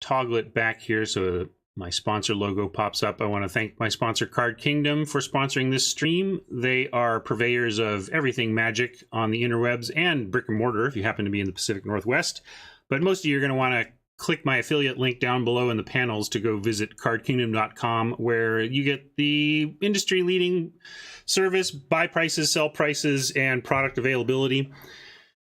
toggle it back here so my sponsor logo pops up. I want to thank my sponsor Card Kingdom for sponsoring this stream. They are purveyors of everything Magic on the interwebs and brick and mortar if you happen to be in the Pacific Northwest. But most of you are going to want to click my affiliate link down below in the panels to go visit cardkingdom.com, where you get the industry-leading service, buy prices, sell prices, and product availability.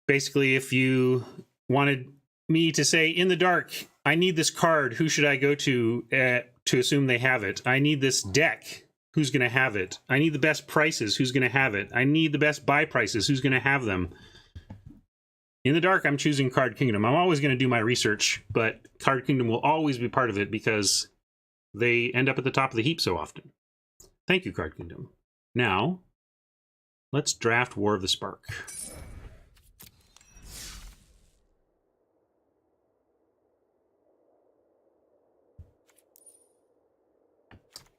Basically, if you wanted me to say, in the dark, I need this card, who should I go to assume they have it? I need this deck, who's going to have it? I need the best prices, who's going to have it? I need the best buy prices, who's going to have them? In the dark, I'm choosing Card Kingdom. I'm always going to do my research, but Card Kingdom will always be part of it because they end up at the top of the heap so often. Thank you, Card Kingdom. Now, let's draft War of the Spark.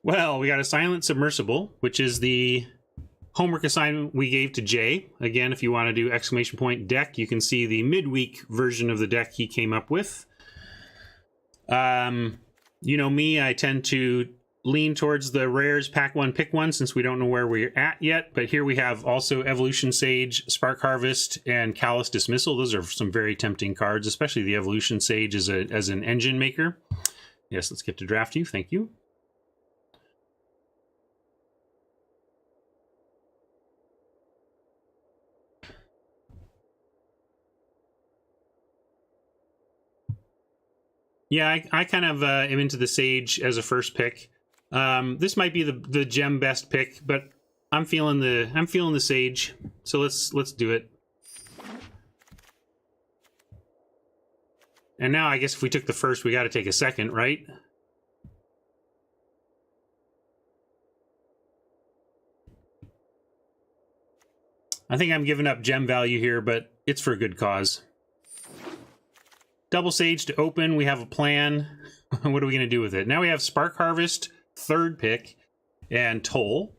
Well, we got a Silent Submersible, which is the homework assignment we gave to Jay. Again, if you want to do exclamation point deck, you can see the midweek version of the deck he came up with. You know me, I tend to lean towards the rares, pack one, pick one, since we don't know where we're at yet. But here we have also Evolution Sage, Spark Harvest, and Callous Dismissal. Those are some very tempting cards, especially the Evolution Sage as an engine maker. Yes, let's get to draft you. Thank you. Yeah, I kind of am into the Sage as a first pick. This might be the gem best pick, but I'm feeling the Sage. So let's do it. And now I guess if we took the first, we got to take a second, right? I think I'm giving up gem value here, but it's for a good cause. Double Sage to open. We have a plan. What are we going to do with it? Now we have Spark Harvest, third pick, and Toll.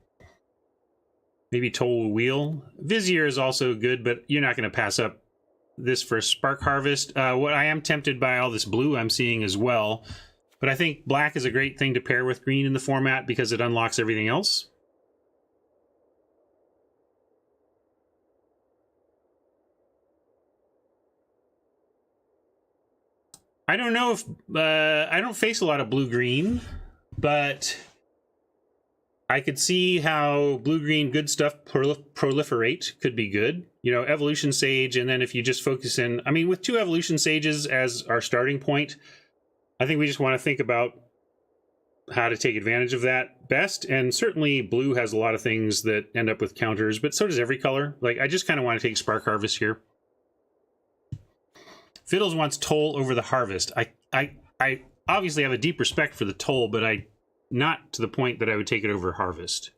Maybe Toll will wheel. Vizier is also good, but you're not going to pass up this for Spark Harvest. What I am tempted by all this blue I'm seeing as well, but I think black is a great thing to pair with green in the format because it unlocks everything else. I don't know if I don't face a lot of blue-green, but I could see how blue-green good stuff proliferate could be good. You know, Evolution Sage, and then if you just focus in, I mean, with two Evolution Sages as our starting point, I think we just want to think about how to take advantage of that best. And certainly blue has a lot of things that end up with counters, but so does every color. Like, I just kind of want to take Spark Harvest here. Fiddles wants Toll over the Harvest. I obviously have a deep respect for the Toll, but not to the point that I would take it over Harvest.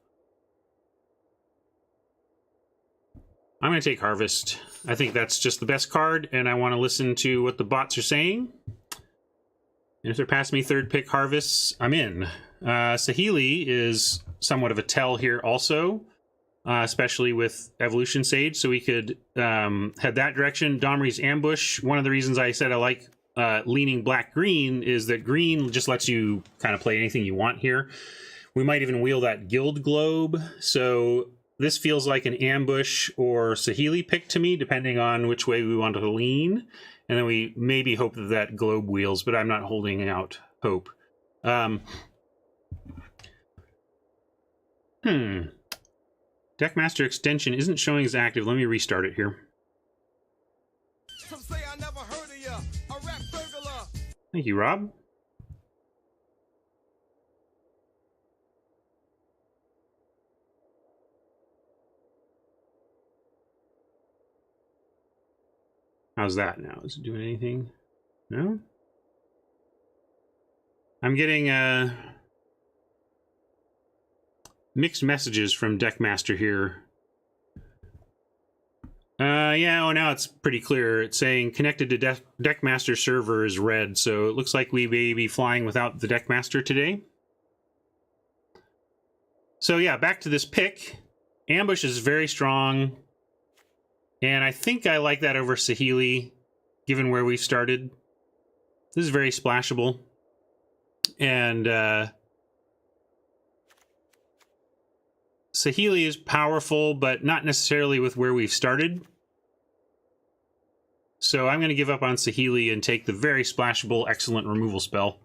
I'm going to take Harvest. I think that's just the best card, and I want to listen to what the bots are saying. And if they're past me third pick Harvests, I'm in. Saheeli is somewhat of a tell here also. Especially with Evolution Sage, so we could head that direction. Domri's Ambush, one of the reasons I said I like leaning black-green is that green just lets you kind of play anything you want here. We might even wheel that Guild Globe, so this feels like an Ambush or Saheeli pick to me, depending on which way we want to lean. And then we maybe hope that that Globe wheels, but I'm not holding out hope. Deckmaster extension isn't showing as active. Let me restart it here. Say I never heard of ya. A rap burglar. Thank you, Rob. How's that now? Is it doing anything? No? I'm getting mixed messages from Deckmaster here. Yeah, oh, now it's pretty clear. It's saying connected to Deckmaster server is red, so it looks like we may be flying without the Deckmaster today. So yeah, back to this pick. Ambush is very strong, and I think I like that over Saheeli, given where we started. This is very splashable. And Saheeli is powerful, but not necessarily with where we've started. So I'm going to give up on Saheeli and take the very splashable, excellent removal spell.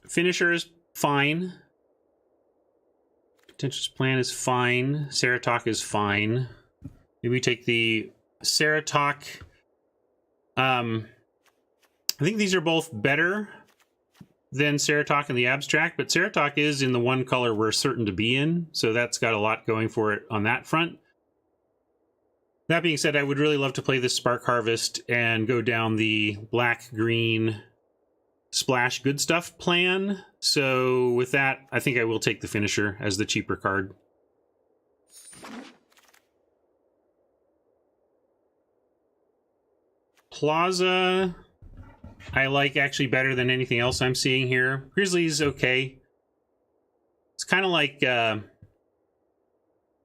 Finisher is fine. Contentious Plan is fine. Ceratok is fine. Maybe we take the Ceratok. I think these are both better than Ceratok in the abstract, but Ceratok is in the one color we're certain to be in, so that's got a lot going for it on that front. That being said, I would really love to play this Spark Harvest and go down the black-green splash good stuff plan. So with that, I think I will take the Finisher as the cheaper card. Plaza, I like actually better than anything else I'm seeing here. Grizzly's okay. It's kind of like the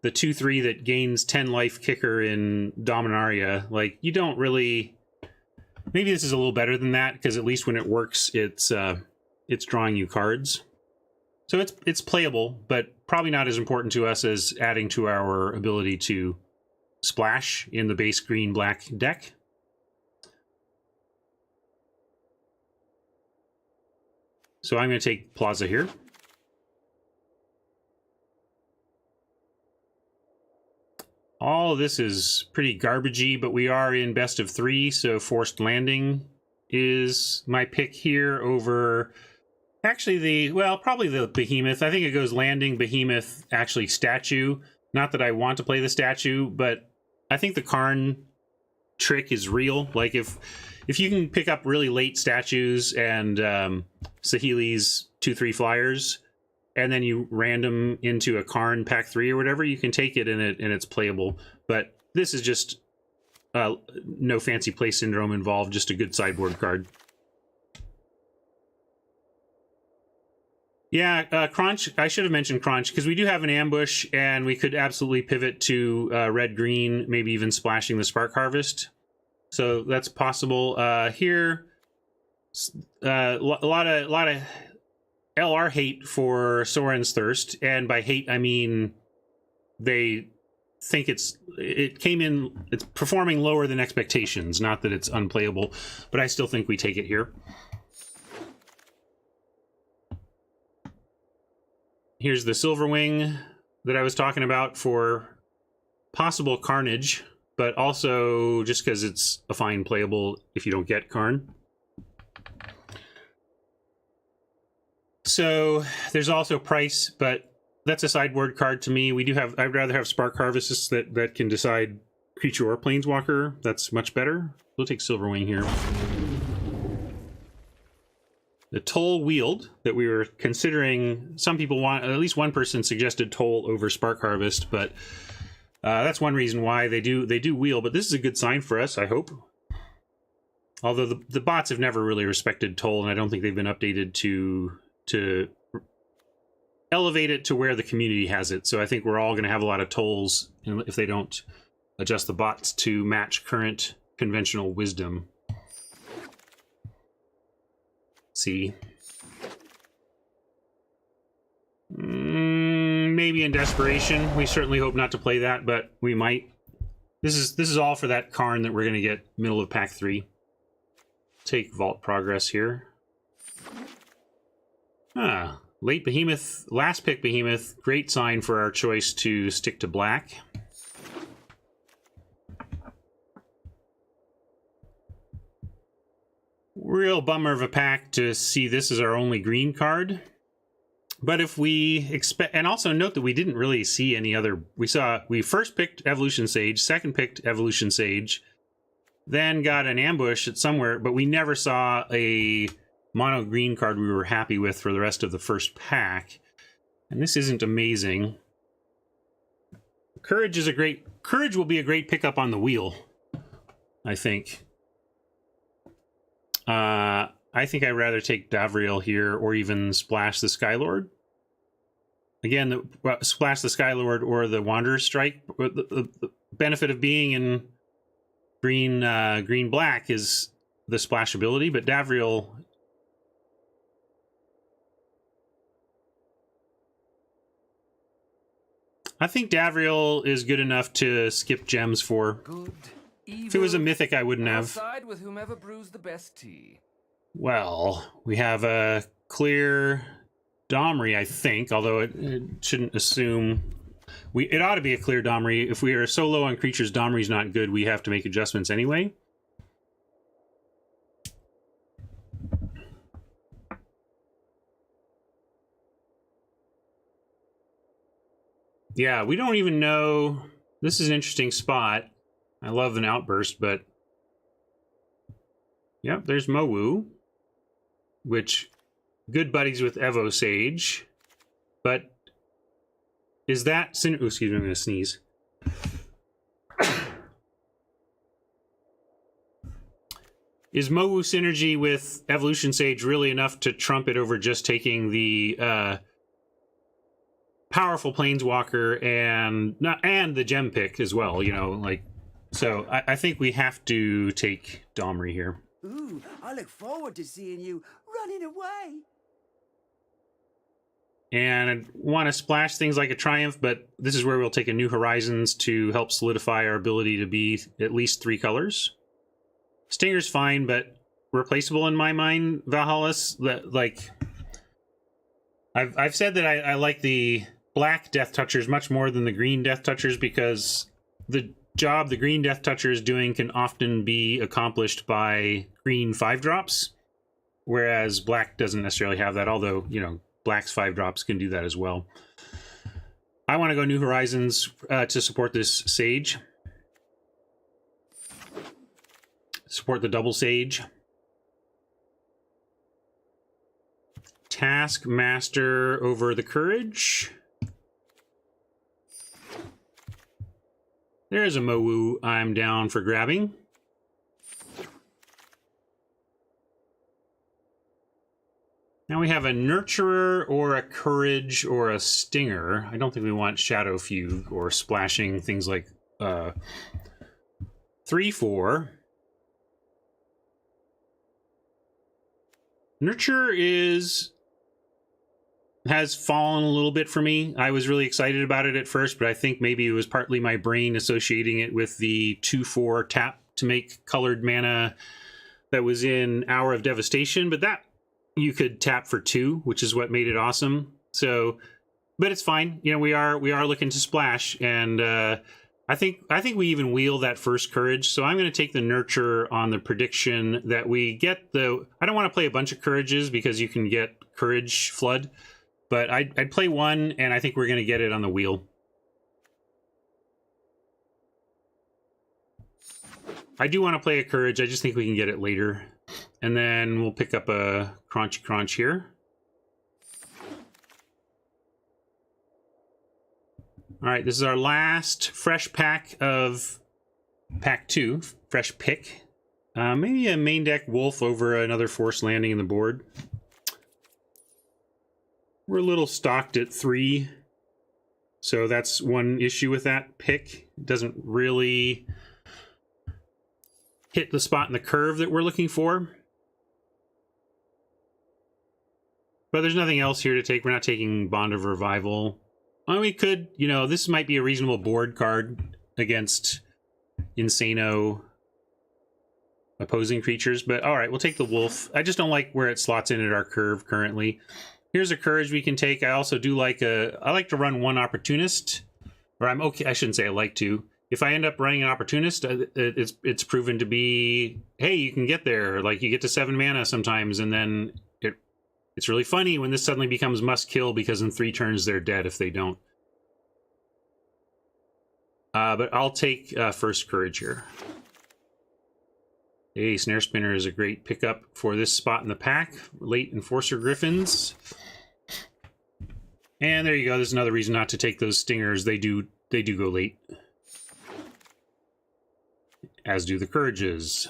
2/3 that gains 10 life kicker in Dominaria. Like, you don't really... Maybe this is a little better than that, because at least when it works, it's drawing you cards. So it's playable, but probably not as important to us as adding to our ability to splash in the base green-black deck. So I'm going to take Plaza here. All of this is pretty garbagey, but we are in best of 3, so Forced Landing is my pick here over... Actually, probably the Behemoth. I think it goes Landing, Behemoth, actually Statue. Not that I want to play the Statue, but I think the Karn trick is real. Like, if you can pick up really late statues and Saheeli's 2/3 flyers, and then you random into a Karn pack 3 or whatever, you can take it and it's playable. But this is just no fancy play syndrome involved, just a good sideboard card. Yeah, Crunch. I should have mentioned Crunch, because we do have an ambush, and we could absolutely pivot to red-green, maybe even splashing the Spark Harvest. So that's possible. Here, a lot of LR hate for Soren's Thirst, and by hate I mean they think it's performing lower than expectations, not that it's unplayable, but I still think we take it here. Here's the Silverwing that I was talking about for possible Carnage, but also just because it's a fine playable if you don't get Karn. So there's also Price, but that's a sideboard card to me. I'd rather have Spark Harvests that can decide creature or planeswalker. That's much better. We'll take Silverwing here. The Toll Wield that we were considering, some people want, at least one person suggested Toll over Spark Harvest, but that's one reason why they do wheel. But this is a good sign for us, I hope. Although the bots have never really respected Toll, and I don't think they've been updated to elevate it to where the community has it. So I think we're all going to have a lot of Tolls if they don't adjust the bots to match current conventional wisdom. See. Maybe in desperation. We certainly hope not to play that, but we might. This is all for that Karn that we're going to get middle of pack 3. Take Vault Progress here. Late Behemoth, last pick Behemoth. Great sign for our choice to stick to black. Real bummer of a pack to see this as our only green card. But if we expect, and also note that we didn't really see any other, we first picked Evolution Sage, second picked Evolution Sage, then got an ambush at somewhere, but we never saw a mono green card we were happy with for the rest of the first pack. And this isn't amazing. Courage will be a great pickup on the wheel, I think. I think I'd rather take Davriel here or even splash the Skylord. again, splash the Skylord or the Wanderer's Strike. The benefit of being in green black is the splashability, but Davriel. I think Davriel is good enough to skip gems for. Good, evil, if it was a mythic, I wouldn't have. Side with whomever brews the best tea. Well, we have a clear Domri, I think, although it shouldn't assume. It ought to be a clear Domri. If we are so low on creatures, Domri's not good. We have to make adjustments anyway. Yeah, we don't even know. This is an interesting spot. I love an outburst, but... Yep, there's Mowu, which... good buddies with Evo Sage. But... is that... oh, excuse me, I'm going to sneeze. Is Mowu synergy with Evolution Sage really enough to trump it over just taking the... powerful Planeswalker and the gem pick as well, you know, like, so I think we have to take Domri here. Ooh, I look forward to seeing you running away. And I want to splash things like a Triumph, but this is where we'll take a New Horizons to help solidify our ability to be at least 3 colors. Stinger's fine, but replaceable in my mind, Valhalla's, like, I've said that I like the black Death Touchers much more than the green Death Touchers because the job the green Death Toucher is doing can often be accomplished by green 5-drops, whereas black doesn't necessarily have that, although, you know, black's 5-drops can do that as well. I want to go New Horizons to support this Sage. Support the double Sage. Taskmaster over the Courage. There's a Mowu I'm down for grabbing. Now we have a Nurturer or a Courage or a Stinger. I don't think we want Shadow Fugue or splashing things like 3/4. Nurture has fallen a little bit for me. I was really excited about it at first, but I think maybe it was partly my brain associating it with the 2/4 tap to make colored mana that was in Hour of Devastation, but that you could tap for 2, which is what made it awesome. So, but it's fine. You know, we are looking to splash, and I think we even wheel that first Courage. So I'm going to take the Nurture on the prediction that we get the. I don't want to play a bunch of Courages because you can get Courage Flood. But I'd play 1, and I think we're going to get it on the wheel. I do want to play a Courage. I just think we can get it later. And then we'll pick up a Crunch here. All right, this is our last fresh pack of Pack 2. Fresh pick. Maybe a main deck Wolf over another Force Landing in the board. We're a little stocked at 3, so that's one issue with that pick. It doesn't really hit the spot in the curve that we're looking for. But there's nothing else here to take. We're not taking Bond of Revival. Well, we could, you know, this might be a reasonable board card against Insano opposing creatures, but all right, we'll take the Wolf. I just don't like where it slots in at our curve currently. Here's a Courage we can take. I also do like I like to run 1 Opportunist, or I'm okay. I shouldn't say I like to. If I end up running an Opportunist, it's proven to be, hey, you can get there. Like you get to 7 mana sometimes, and then it's really funny when this suddenly becomes must kill because in 3 turns they're dead if they don't. But I'll take first Courage here. Hey, Snare Spinner is a great pickup for this spot in the pack. Late Enforcer Griffins. And there you go. There's another reason not to take those Stingers. They do go late. As do the Courages.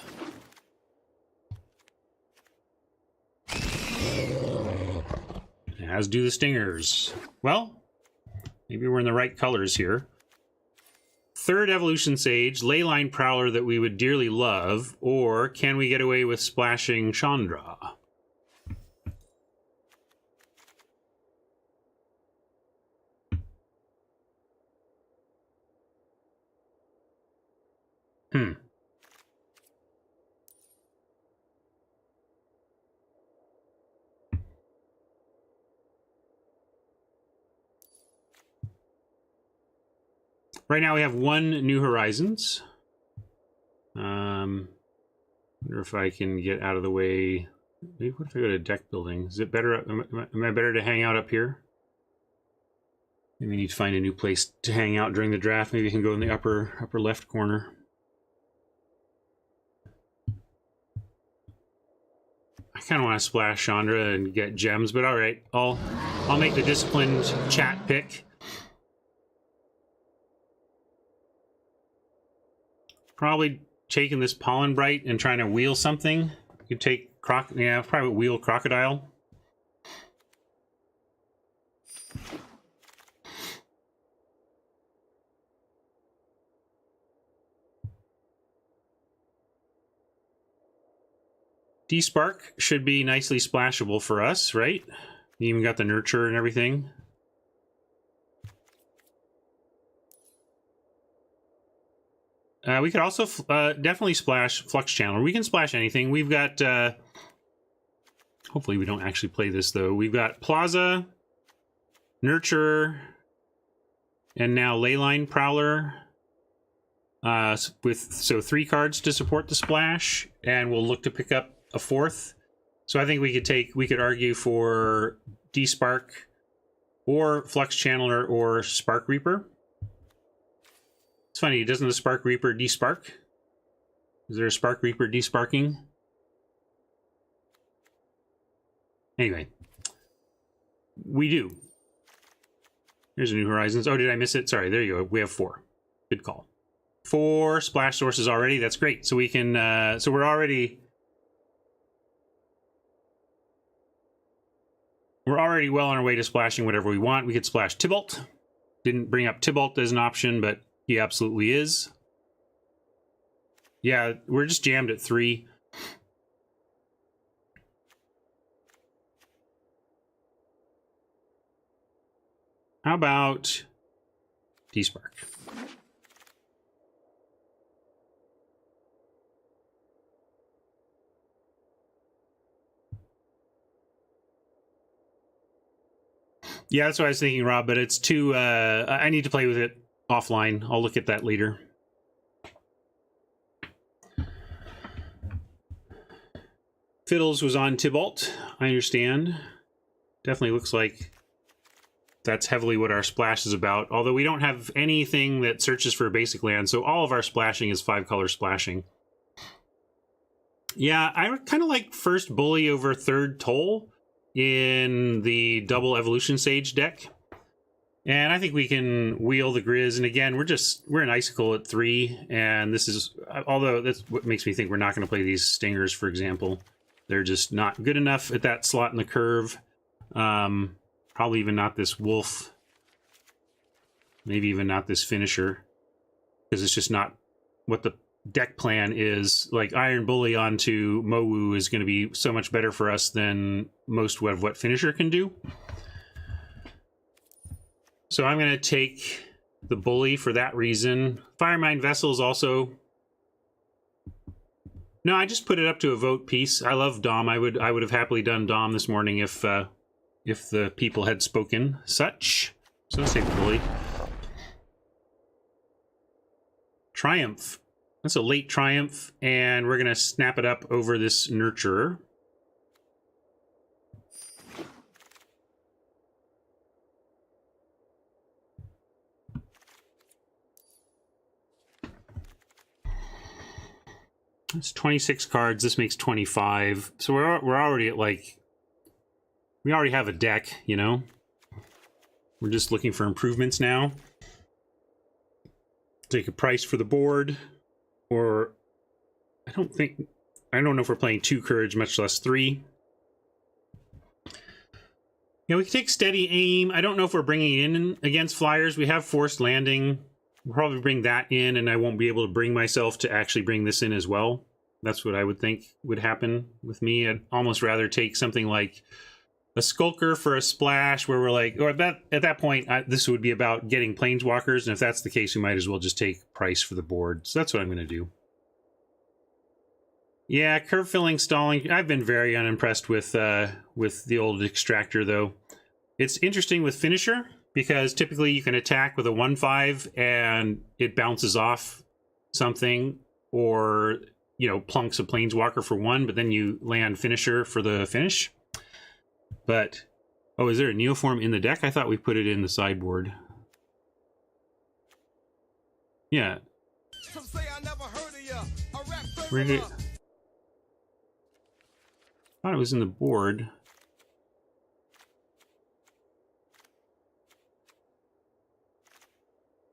As do the Stingers. Well, Maybe we're in the right colors here. Third Evolution Sage, Leyline Prowler that we would dearly love, or can we get away with splashing Chandra? Right now we have 1 New Horizons. Wonder if I can get out of the way. Maybe what if I go to deck building? Is it better? Am I better to hang out up here? Maybe we need to find a new place to hang out during the draft. Maybe I can go in the upper left corner. I kind of want to splash Chandra and get gems, but all right, I'll make the disciplined chat pick. Probably taking this Pollen Bright and trying to wheel something. You take probably wheel Crocodile. D-Spark should be nicely splashable for us, right? You even got the Nurture and everything. We could also definitely splash Flux Channeler. We can splash anything. We've got... hopefully we don't actually play this, though. We've got Plaza, Nurture, and now Leyline Prowler. So 3 cards to support the splash, and we'll look to pick up a 4th. So I think we could argue for D-Spark or Flux Channeler or Spark Reaper. It's funny, doesn't the Spark Reaper de-spark? Is there a Spark Reaper de-sparking? Anyway. We do. Here's a New Horizons. Oh, did I miss it? Sorry, there you go. We have 4. Good call. 4 splash sources already. That's great. So we can, so we're already well on our way to splashing whatever we want. We could splash Tybalt. Didn't bring up Tybalt as an option, but he absolutely is. Yeah, we're just jammed at 3. How about D-Spark? Yeah, that's what I was thinking, Rob, but it's too... I need to play with it offline. I'll look at that later. Fiddles was on Tybalt, I understand. Definitely looks like that's heavily what our splash is about, although we don't have anything that searches for a basic land, so all of our splashing is 5-color splashing. Yeah, I kind of like first Bully over third Toll in the double Evolution Sage deck. And I think we can wheel the Grizz, and again, we're an Icicle at 3, and this is, although that's what makes me think we're not going to play these Stingers, for example. They're just not good enough at that slot in the curve. Probably even not this Wolf. Maybe even not this Finisher. Because it's just not what the deck plan is. Like, Iron Bully onto Mowu is going to be so much better for us than most of what Finisher can do. So I'm going to take the Bully for that reason. Firemind Vessels also... No, I just put it up to a vote piece. I love Dom. I would have happily done Dom this morning if the people had spoken such. So let's take the Bully. Triumph. That's a late Triumph, and we're going to snap it up over this Nurturer. It's 26 cards. This makes 25. So we're already at, like... We already have a deck, you know? We're just looking for improvements now. Take a price for the board. Or... I don't know if we're playing 2 Courage, much less 3. Yeah, we can take steady aim. I don't know if we're bringing it in against flyers. We have forced landing. We'll probably bring that in, and I won't be able to bring myself to actually bring this in as well. That's what I would think would happen with me. I'd almost rather take something like a Skulker for a splash, where we're like, or at that point, this would be about getting Planeswalkers, and if that's the case, we might as well just take price for the board. So that's what I'm going to do. Yeah, curve filling, stalling. I've been very unimpressed with the old Extractor, though. It's interesting with Finisher, because typically you can attack with a 1/5 and it bounces off something, or, you know, plunks a Planeswalker for 1, but then you land Finisher for the finish. But, oh, is there a Neoform in the deck? I thought we put it in the sideboard. Yeah. Some say I never heard of ya. A rap Where did it? I thought it was in the board.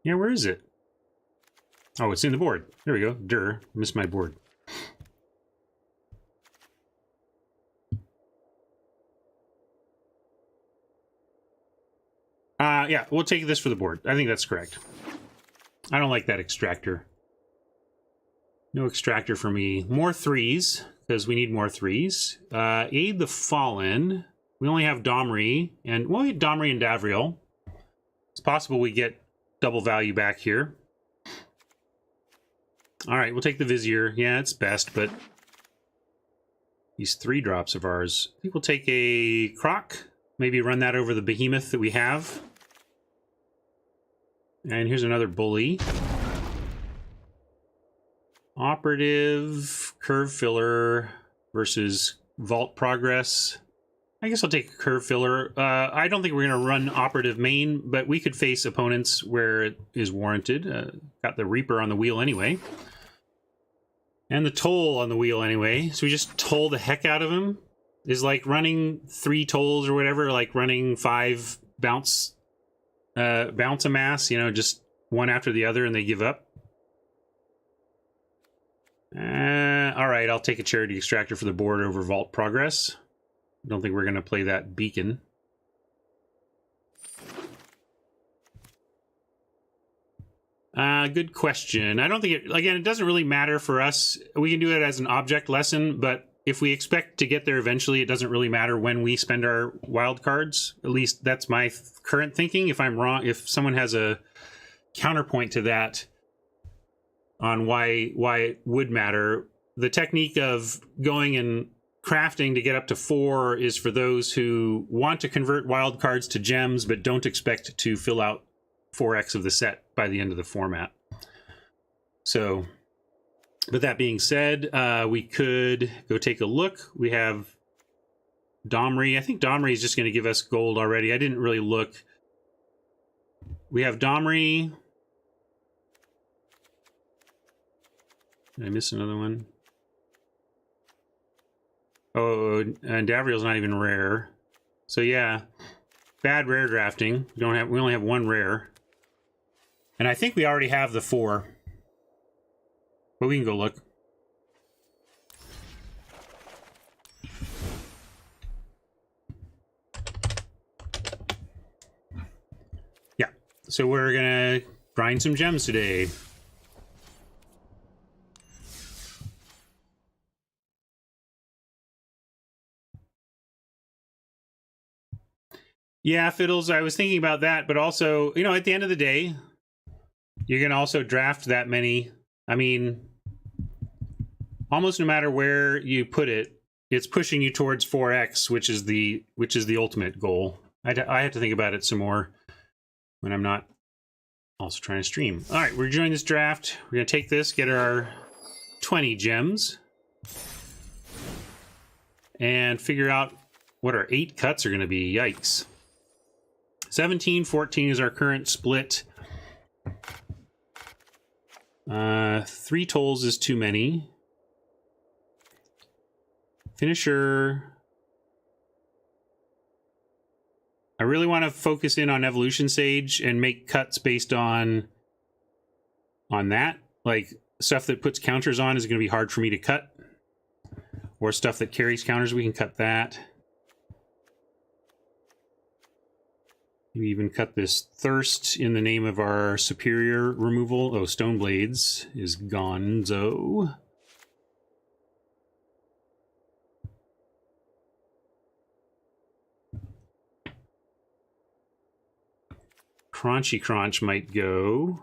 Yeah, where is it? Oh, it's in the board. There we go. Durr. Missed my board. Yeah, we'll take this for the board. I think that's correct. I don't like that Extractor. No Extractor for me. More 3s, because we need more 3s. Aid the Fallen. We only have Domri, and well, we have Domri and Davriel. It's possible we get double value back here. All right, we'll take the Vizier. Yeah, it's best, but these 3 drops of ours. I think we'll take a Croc. Maybe run that over the Behemoth that we have. And here's another Bully. Operative, Curve Filler versus Vault Progress. I guess I'll take a Curve Filler. I don't think we're going to run Operative main, but we could face opponents where it is warranted. Got the Reaper on the wheel anyway. And the Toll on the wheel anyway. So we just toll the heck out of him. Is like running 3 tolls or whatever, like running 5 bounce a mass, you know, just one after the other and they give up. All right, I'll take a Charity Extractor for the board over Vault Progress. I don't think we're going to play that Beacon. Good question. I don't think it, again, it doesn't really matter for us. We can do it as an object lesson, but if we expect to get there eventually, it doesn't really matter when we spend our wild cards. At least that's my current thinking. If I'm wrong, if someone has a counterpoint to that on why it would matter, the technique of going and crafting to get up to 4 is for those who want to convert wild cards to gems but don't expect to fill out 4x of the set by the end of the format. So, but that being said, we could go take a look. We have Domri. I think Domri is just going to give us gold already. I didn't really look. We have Domri. Did I miss another one? Oh, and Davriel's not even rare. So yeah, bad rare drafting. We only have 1 rare. And I think we already have the 4. But we can go look. Yeah. So we're gonna grind some gems today. Yeah, Fiddles, I was thinking about that, but also, you know, at the end of the day, you're going to also draft that many. I mean, almost no matter where you put it, it's pushing you towards 4x, which is the ultimate goal. I have to think about it some more when I'm not also trying to stream. All right, we're doing this draft. We're going to take this, get our 20 gems, and figure out what our 8 cuts are going to be. Yikes. 17, 14 is our current split. 3 tolls is too many. Finisher. I really want to focus in on Evolution Sage and make cuts based on that. Like, stuff that puts counters on is going to be hard for me to cut. Or stuff that carries counters, we can cut that. We even cut this Thirst in the name of our superior removal. Oh, Stone Blades is gonzo. Crunchy Crunch might go.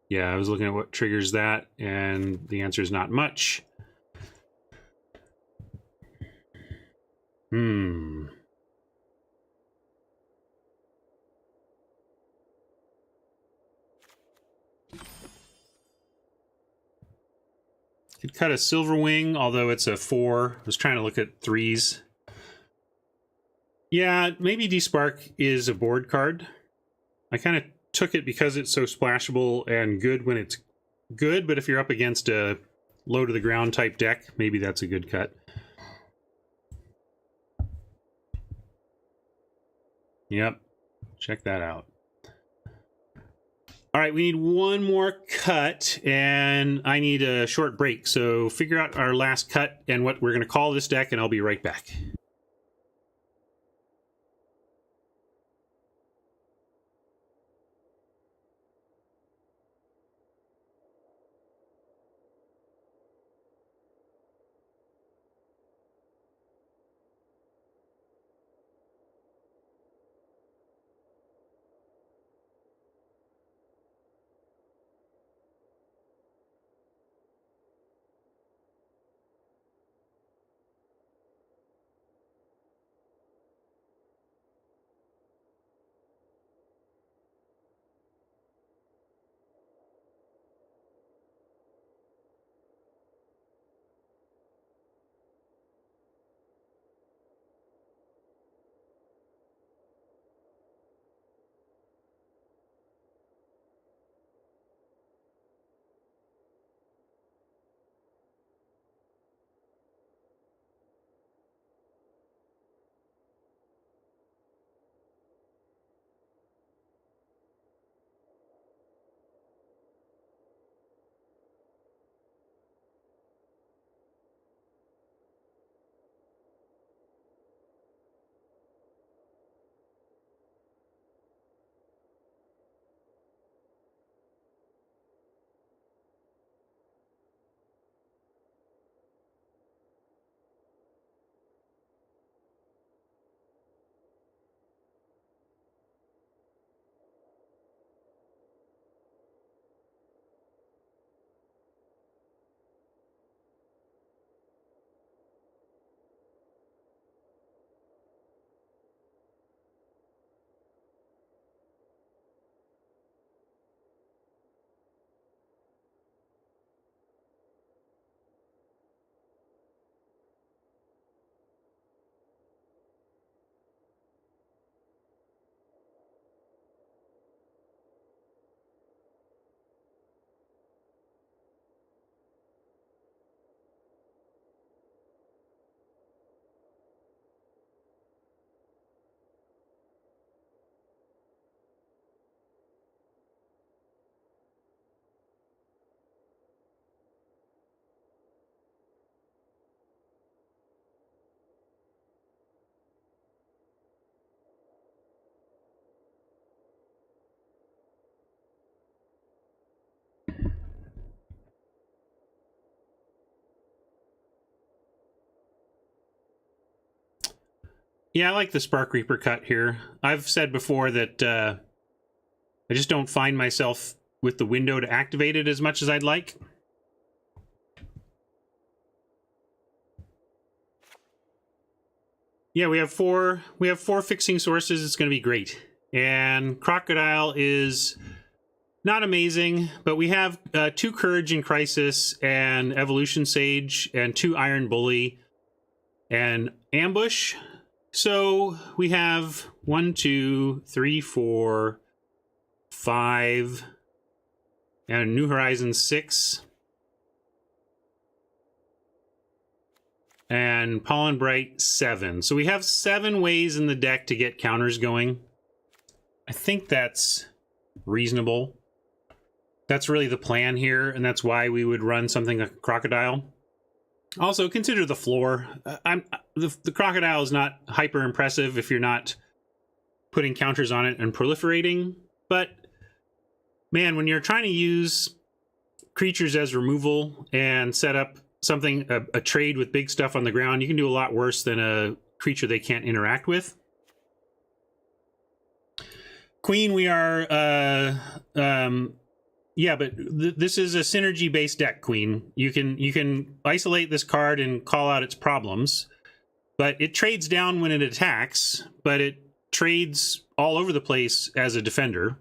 Yeah, I was looking at what triggers that, and the answer is not much. Could cut a Silver Wing, although it's a 4. I was trying to look at 3s. Yeah, maybe Despark is a board card. I kind of took it because it's so splashable and good when it's good, but if you're up against a low to the ground type deck, maybe that's a good cut. Yep, check that out. All right, we need one more cut, and I need a short break. So figure out our last cut and what we're going to call this deck, and I'll be right back. Yeah, I like the Spark Reaper cut here. I've said before that I just don't find myself with the window to activate it as much as I'd like. Yeah, we have four fixing sources. It's going to be great. And Crocodile is not amazing, but we have 2 Courage in Crisis and Evolution Sage and 2 Iron Bully and Ambush. So we have 1, 2, 3, 4, 5, and New Horizons 6. And Pollen Bright 7. So we have 7 ways in the deck to get counters going. I think that's reasonable. That's really the plan here, and that's why we would run something like Crocodile. Also, consider the floor. The crocodile is not hyper impressive if you're not putting counters on it and proliferating. But man, when you're trying to use creatures as removal and set up something, a trade with big stuff on the ground, you can do a lot worse than a creature they can't interact with. Queen, we are yeah, but this is a synergy-based deck, Queen. You can isolate this card and call out its problems, but it trades down when it attacks, but it trades all over the place as a defender.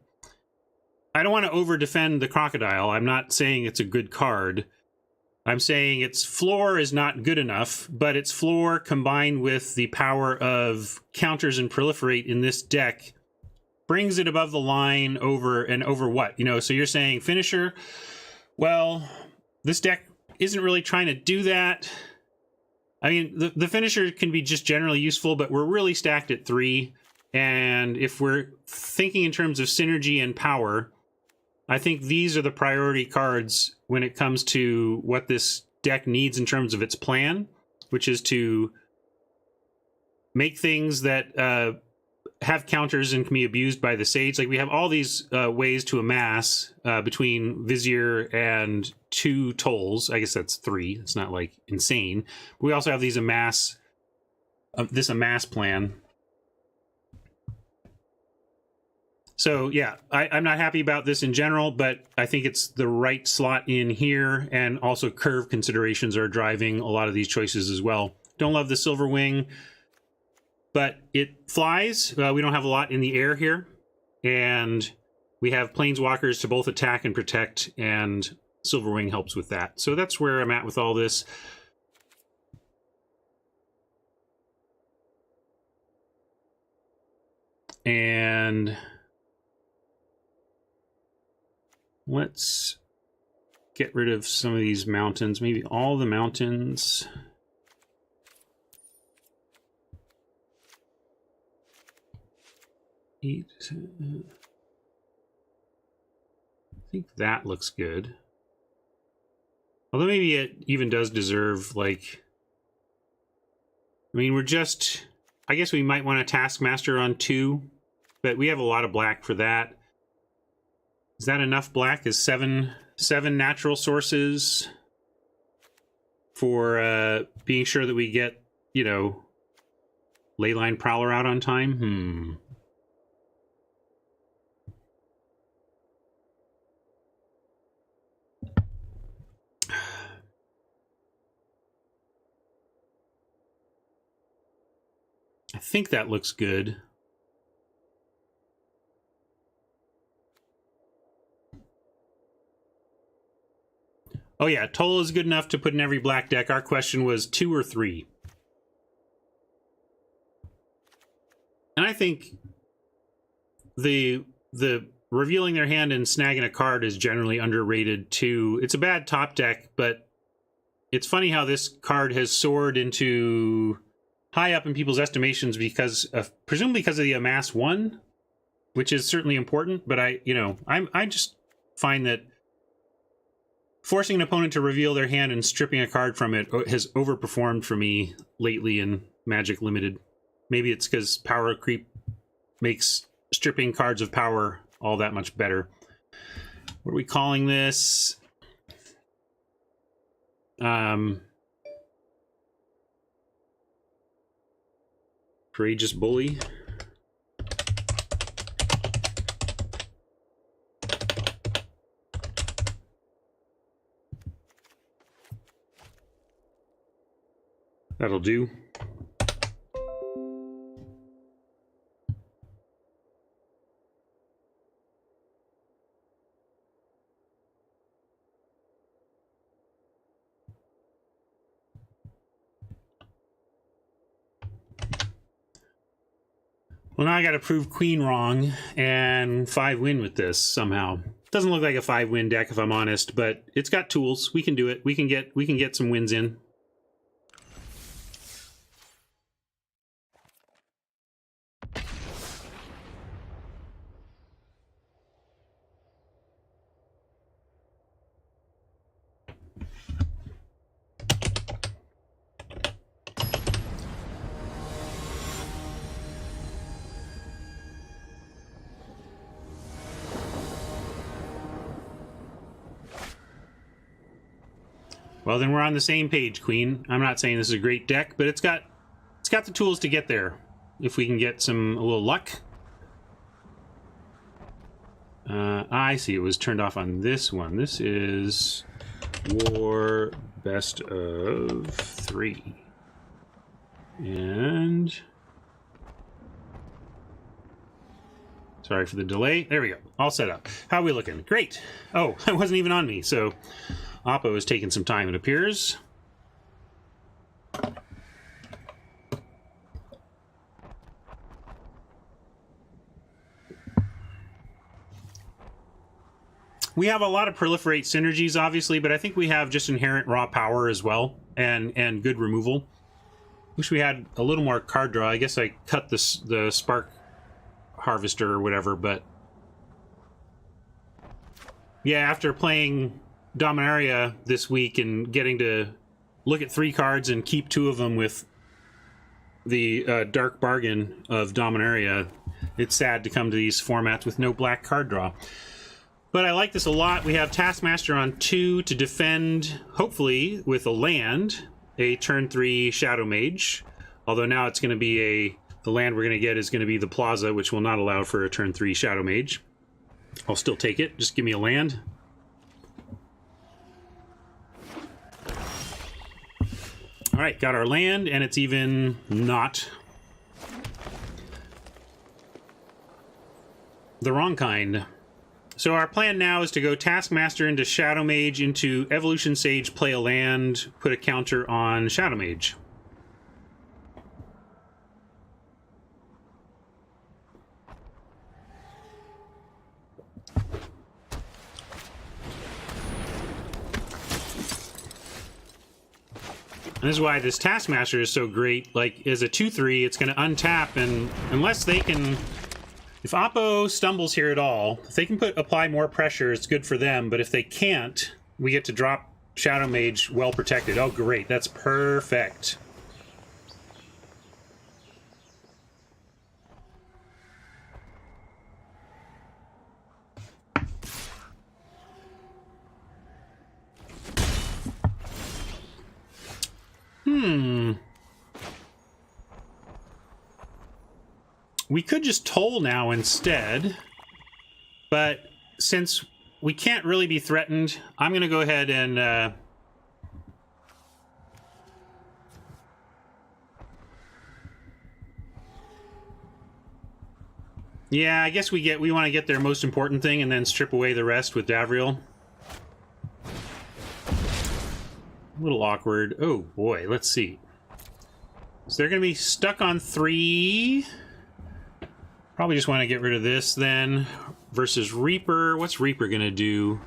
I don't want to over-defend the Crocodile. I'm not saying it's a good card. I'm saying its floor is not good enough, but its floor combined with the power of counters and proliferate in this deck brings it above the line over what? You know, so you're saying finisher? Well, this deck isn't really trying to do that. I mean, the finisher can be just generally useful, but we're really stacked at 3. And if we're thinking in terms of synergy and power, I think these are the priority cards when it comes to what this deck needs in terms of its plan, which is to make things that have counters and can be abused by the Sage. Like, we have all these ways to amass between Vizier and 2 tolls. I guess that's 3. It's not, like, insane. But we also have these amass plan. So, yeah, I'm not happy about this in general, but I think it's the right slot in here, and also curve considerations are driving a lot of these choices as well. Don't love the Silver Wing, but it flies. We don't have a lot in the air here, and we have Planeswalkers to both attack and protect, and Silver Wing helps with that. So that's where I'm at with all this. And let's get rid of some of these mountains, maybe all the mountains. I think that looks good. Although maybe it even does deserve, like, I mean, we're just, I guess we might want a Taskmaster on 2, but we have a lot of black for that. Is that enough black? Is seven natural sources for being sure that we get, you know, Leyline Prowler out on time? I think that looks good. Oh yeah, Toll is good enough to put in every black deck. Our question was 2 or 3. And I think the revealing their hand and snagging a card is generally underrated too. It's a bad top deck, but it's funny how this card has soared into high up in people's estimations because of, presumably because of the Amass 1, which is certainly important, but I just find that forcing an opponent to reveal their hand and stripping a card from it has overperformed for me lately in Magic Limited. Maybe it's because power creep makes stripping cards of power all that much better. What are we calling this? Courageous Bully. That'll do. Well, now I got to prove Queen wrong and 5-win with this somehow. Doesn't look like a 5-win deck if I'm honest, but it's got tools. We can do it. We can get some wins in. Well, then we're on the same page, Queen. I'm not saying this is a great deck, but it's got the tools to get there. If we can get a little luck. I see. It was turned off on this one. This is War Best of 3. And sorry for the delay. There we go. All set up. How are we looking? Great. Oh, it wasn't even on me. So Oppo is taking some time, it appears. We have a lot of proliferate synergies, obviously, but I think we have just inherent raw power as well, and good removal. Wish we had a little more card draw. I guess I cut the Spark Harvester or whatever, but yeah, after playing Dominaria this week and getting to look at 3 cards and keep 2 of them with the Dark Bargain of Dominaria, it's sad to come to these formats with no black card draw. But I like this a lot. We have Taskmaster on 2 to defend, hopefully, with a land, a turn 3 Shadow Mage. Although now it's going to be the land we're going to get is going to be the Plaza, which will not allow for a turn 3 Shadow Mage. I'll still take it. Just give me a land. All right, got our land, and it's even not the wrong kind. So our plan now is to go Taskmaster into Shadow Mage into Evolution Sage, play a land, put a counter on Shadow Mage. And this is why this Taskmaster is so great. Like, as a 2/3, it's going to untap, and unless they can... If Oppo stumbles here at all, if they can apply more pressure, it's good for them. But if they can't, we get to drop Shadow Mage well protected. Oh, great. That's perfect. We could just toll now instead, but since we can't really be threatened, I'm going to go ahead and yeah, I guess we want to get their most important thing and then strip away the rest with Davriel. A little awkward. Oh boy, let's see. So they're going to be stuck on 3. Probably just want to get rid of this then. Versus Reaper. What's Reaper going to do?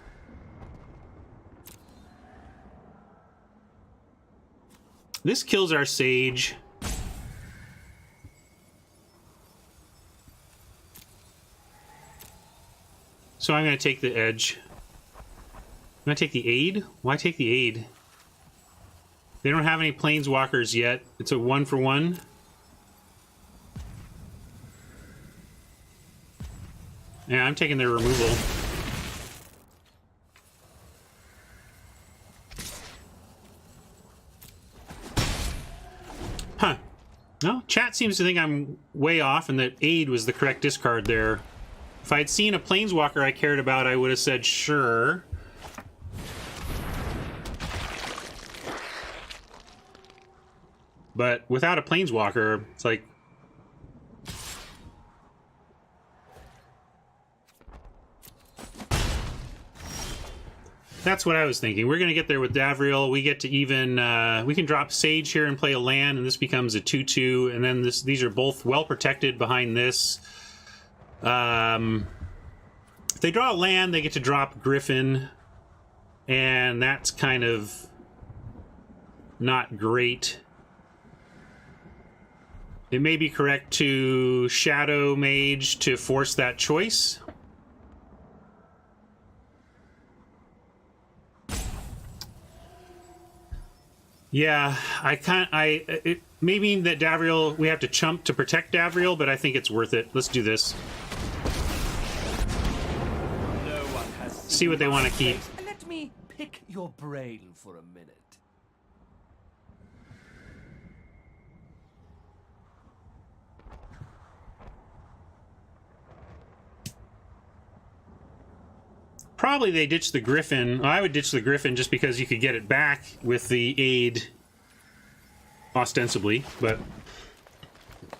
This kills our Sage. So I'm going to take the edge. I'm going to take the aid? Why take the aid? They don't have any Planeswalkers yet. It's a 1-for-1. Yeah, I'm taking their removal. Huh. No, chat seems to think I'm way off and that aid was the correct discard there. If I'd seen a Planeswalker I cared about, I would have said sure. But without a Planeswalker, it's like... That's what I was thinking. We're going to get there with Davriel. We get to even... we can drop Sage here and play a land, and this becomes a 2/2. And then these are both well protected behind this. If they draw a land, they get to drop Griffin. And that's kind of not great. It may be correct to Shadow Mage to force that choice. Yeah, it may mean that Davriel, we have to chump to protect Davriel, but I think it's worth it. Let's do this. No one has See what they want to keep. Let me pick your brain for a minute. Probably they ditched the Griffin. I would ditch the Griffin just because you could get it back with the aid, ostensibly. But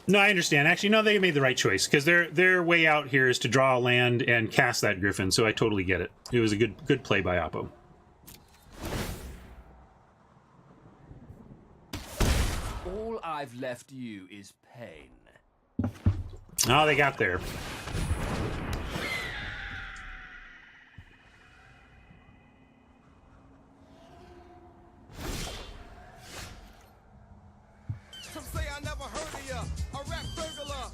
no, I understand. Actually, no, they made the right choice because their way out here is to draw a land and cast that Griffin. So I totally get it. It was a good play by Oppo. All I've left you is pain. Oh, they got there. Some say I never heard of ya. A rap burglar.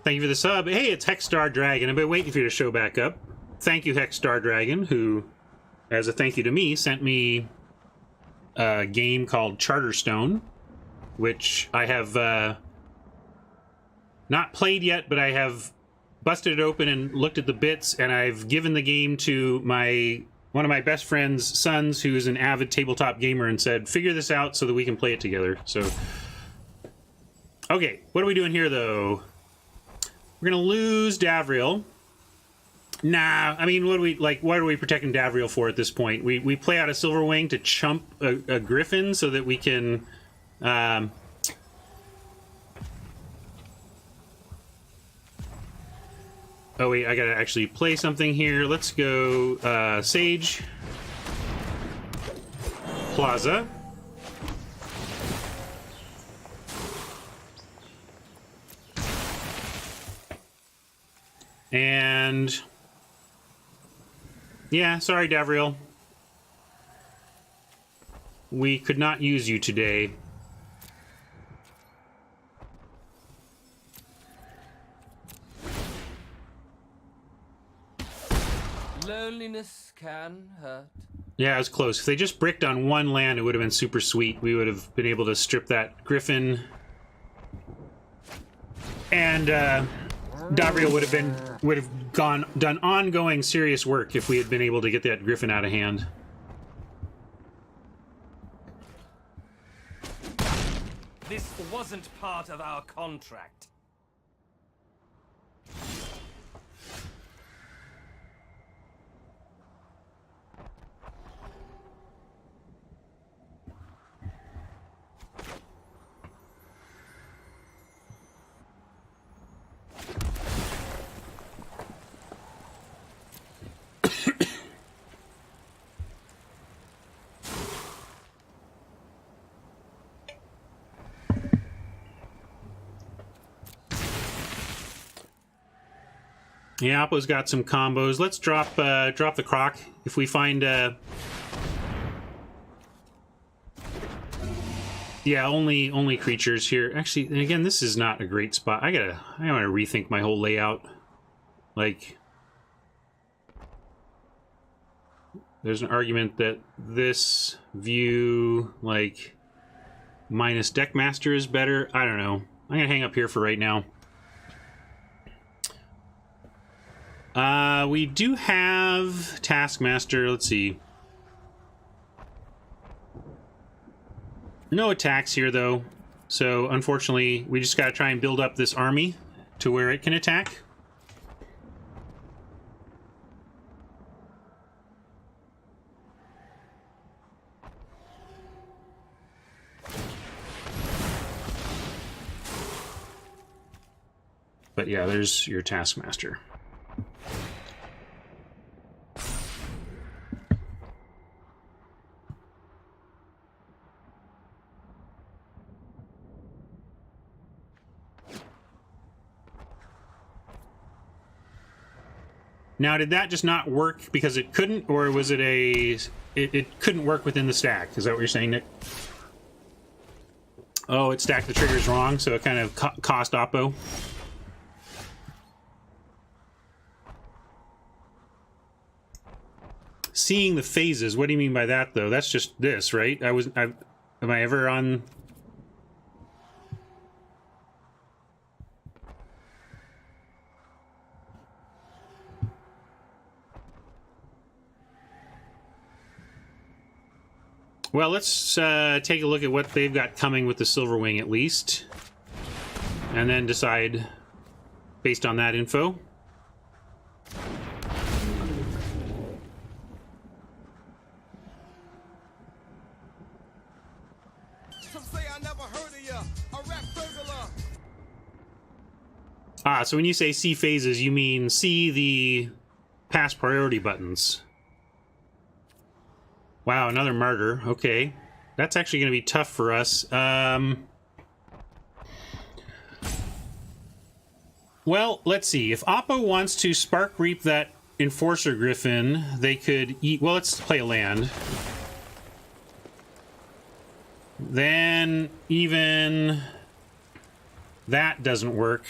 Thank you for the sub. Hey, it's Hexstar Dragon. I've been waiting for you to show back up. Thank you, Hexstar Dragon, who, as a thank you to me, sent me a game called Charterstone, which I have not played yet, but I have busted it open and looked at the bits, and I've given the game to one of my best friend's sons, who's an avid tabletop gamer, and said, figure this out so that we can play it together. So, okay, what are we doing here, though? We're gonna lose Davriel. Nah, I mean, what are we protecting Davriel for at this point? We play out a Silverwing to chump a Griffin so that we can... Oh wait, I gotta actually play something here. Let's go Sage, Plaza, and yeah, sorry Davriel, we could not use you today. Loneliness can hurt. Yeah, it was close. If they just bricked on one land, it would have been super sweet. We would have been able to strip that Griffin. And Davriel would have done ongoing serious work if we had been able to get that Griffin out of hand. This wasn't part of our contract. Yeah, Oppo's got some combos. Let's drop the Croc. If we find yeah, only creatures here. Actually, and again, this is not a great spot. I gotta rethink my whole layout. Like, there's an argument that this view, like, minus Deckmaster is better. I don't know. I'm gonna hang up here for right now. We do have Taskmaster. Let's see. No attacks here, though. So, unfortunately, we just gotta try and build up this army to where it can attack. But yeah, there's your Taskmaster. Now, did that just not work because it couldn't, or was it it couldn't work within the stack? Is that what you're saying, Nick? Oh, it stacked the triggers wrong, so it kind of cost Oppo. Seeing the phases, what do you mean by that, though? That's just this, right? Am I ever on... Well, let's take a look at what they've got coming with the Silverwing, at least. And then decide based on that info. rap burglar. Ah, so when you say see phases, you mean see the past priority buttons. Wow, another martyr. Okay. That's actually going to be tough for us. Well, let's see. If Oppo wants to Spark Reap that Enforcer Griffin, they could eat... Well, let's play a land. Then even that doesn't work.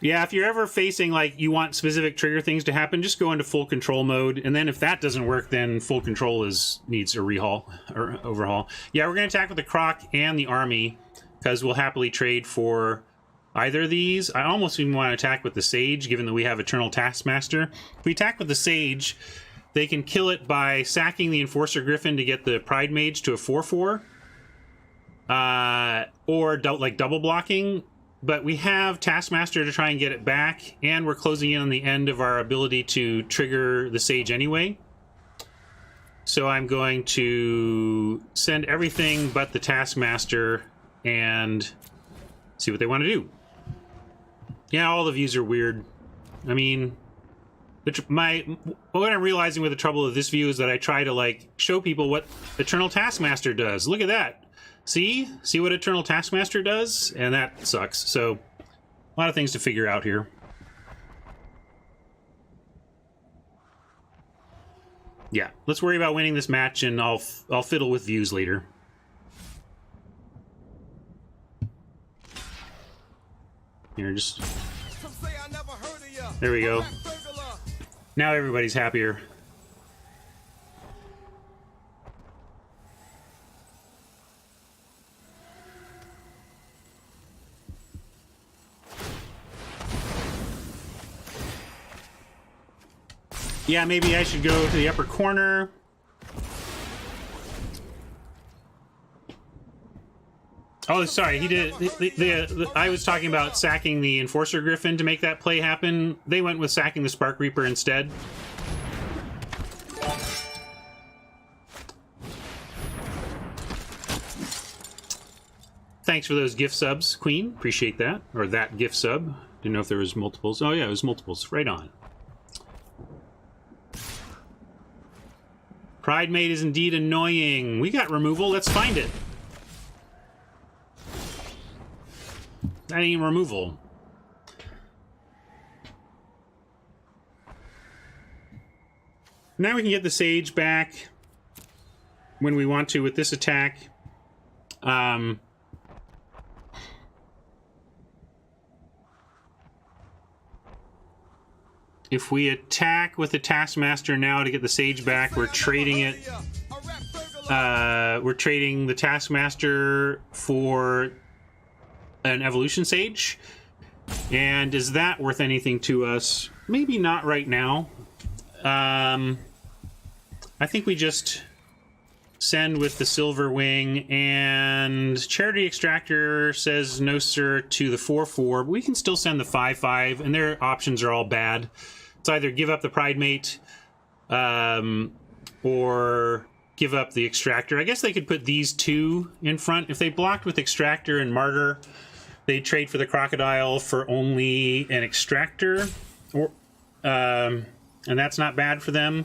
Yeah, if you're ever facing, like, you want specific trigger things to happen, just go into full control mode, and then if that doesn't work, then full control needs a rehaul, or overhaul. Yeah, we're going to attack with the Croc and the Army, because we'll happily trade for either of these. I almost even want to attack with the Sage, given that we have Eternal Taskmaster. If we attack with the Sage, they can kill it by sacking the Enforcer Griffin to get the Pride Mage to a 4/4, or double blocking. But we have Taskmaster to try and get it back, and we're closing in on the end of our ability to trigger the Sage anyway. So I'm going to send everything but the Taskmaster and see what they want to do. Yeah, all the views are weird. I mean, what I'm realizing with the trouble of this view is that I try to, like, show people what Eternal Taskmaster does. Look at that. See what Eternal Taskmaster does? And that sucks. So, a lot of things to figure out here. Yeah, let's worry about winning this match, and I'll fiddle with views later. Here, just... Some say I never heard of ya. There we go. A rap burglar. Now everybody's happier. Yeah, maybe I should go to the upper corner. Oh, sorry, he did. I was talking about sacking the Enforcer Griffin to make that play happen. They went with sacking the Spark Reaper instead. Thanks for those gift subs, Queen. Appreciate that. Or that gift sub. Didn't know if there was multiples. Oh yeah, it was multiples. Right on. Pride Mate is indeed annoying. We got removal. Let's find it. That ain't removal. Now we can get the Sage back when we want to with this attack. If we attack with the Taskmaster now to get the Sage back, we're trading it. We're trading the Taskmaster for an Evolution Sage. And is that worth anything to us? Maybe not right now. I think we just send with the Silver Wing, and Charity Extractor says no sir to the 4/4, but we can still send the 5/5, and their options are all bad. It's either give up the Pride Mate, or give up the Extractor. I guess they could put these two in front. If they blocked with Extractor and Martyr, they'd trade for the Crocodile for only an Extractor, or and that's not bad for them.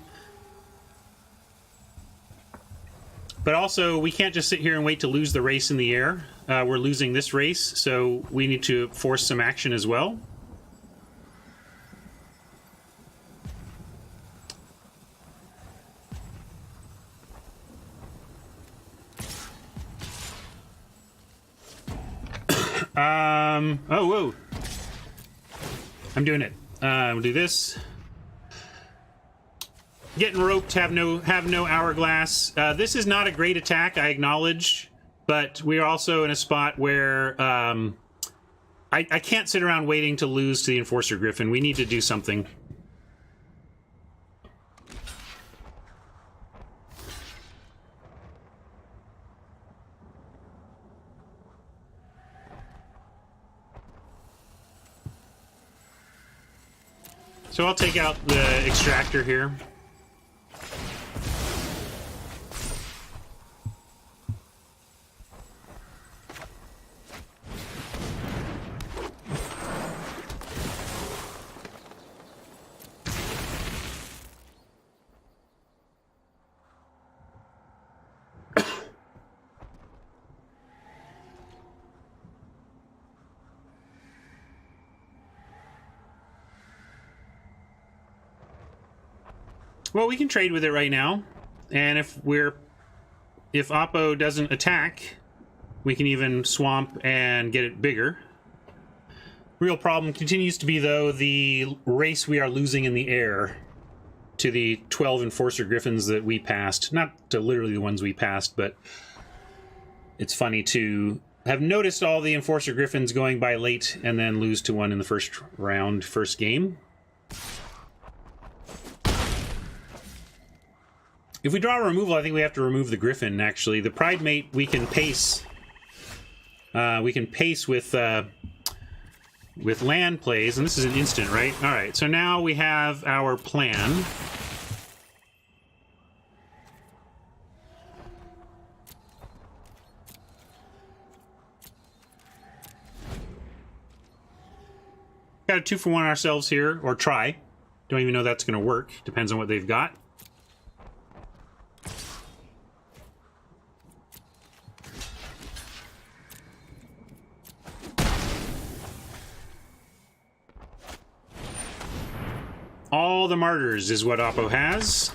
But also, we can't just sit here and wait to lose the race in the air. We're losing this race, so we need to force some action as well. Oh, whoa. I'm doing it. We'll do this. Getting roped, have no hourglass. This is not a great attack, I acknowledge, but we are also in a spot where I can't sit around waiting to lose to the Enforcer Griffin. We need to do something. So I'll take out the Extractor here. Well, we can trade with it right now. And if Oppo doesn't attack, we can even swamp and get it bigger. Real problem continues to be, though, the race we are losing in the air to the 12 Enforcer Griffins that we passed. Not to literally the ones we passed, but it's funny to have noticed all the Enforcer Griffins going by late and then lose to one in the first round, first game. If we draw a removal, I think we have to remove the Griffin, actually. The Pride Mate, we can pace. We can pace with land plays, and this is an instant, right? All right, so now we have our plan. Got a 2-for-1 ourselves here, or try. Don't even know that's going to work. Depends on what they've got. All the Martyrs is what Oppo has.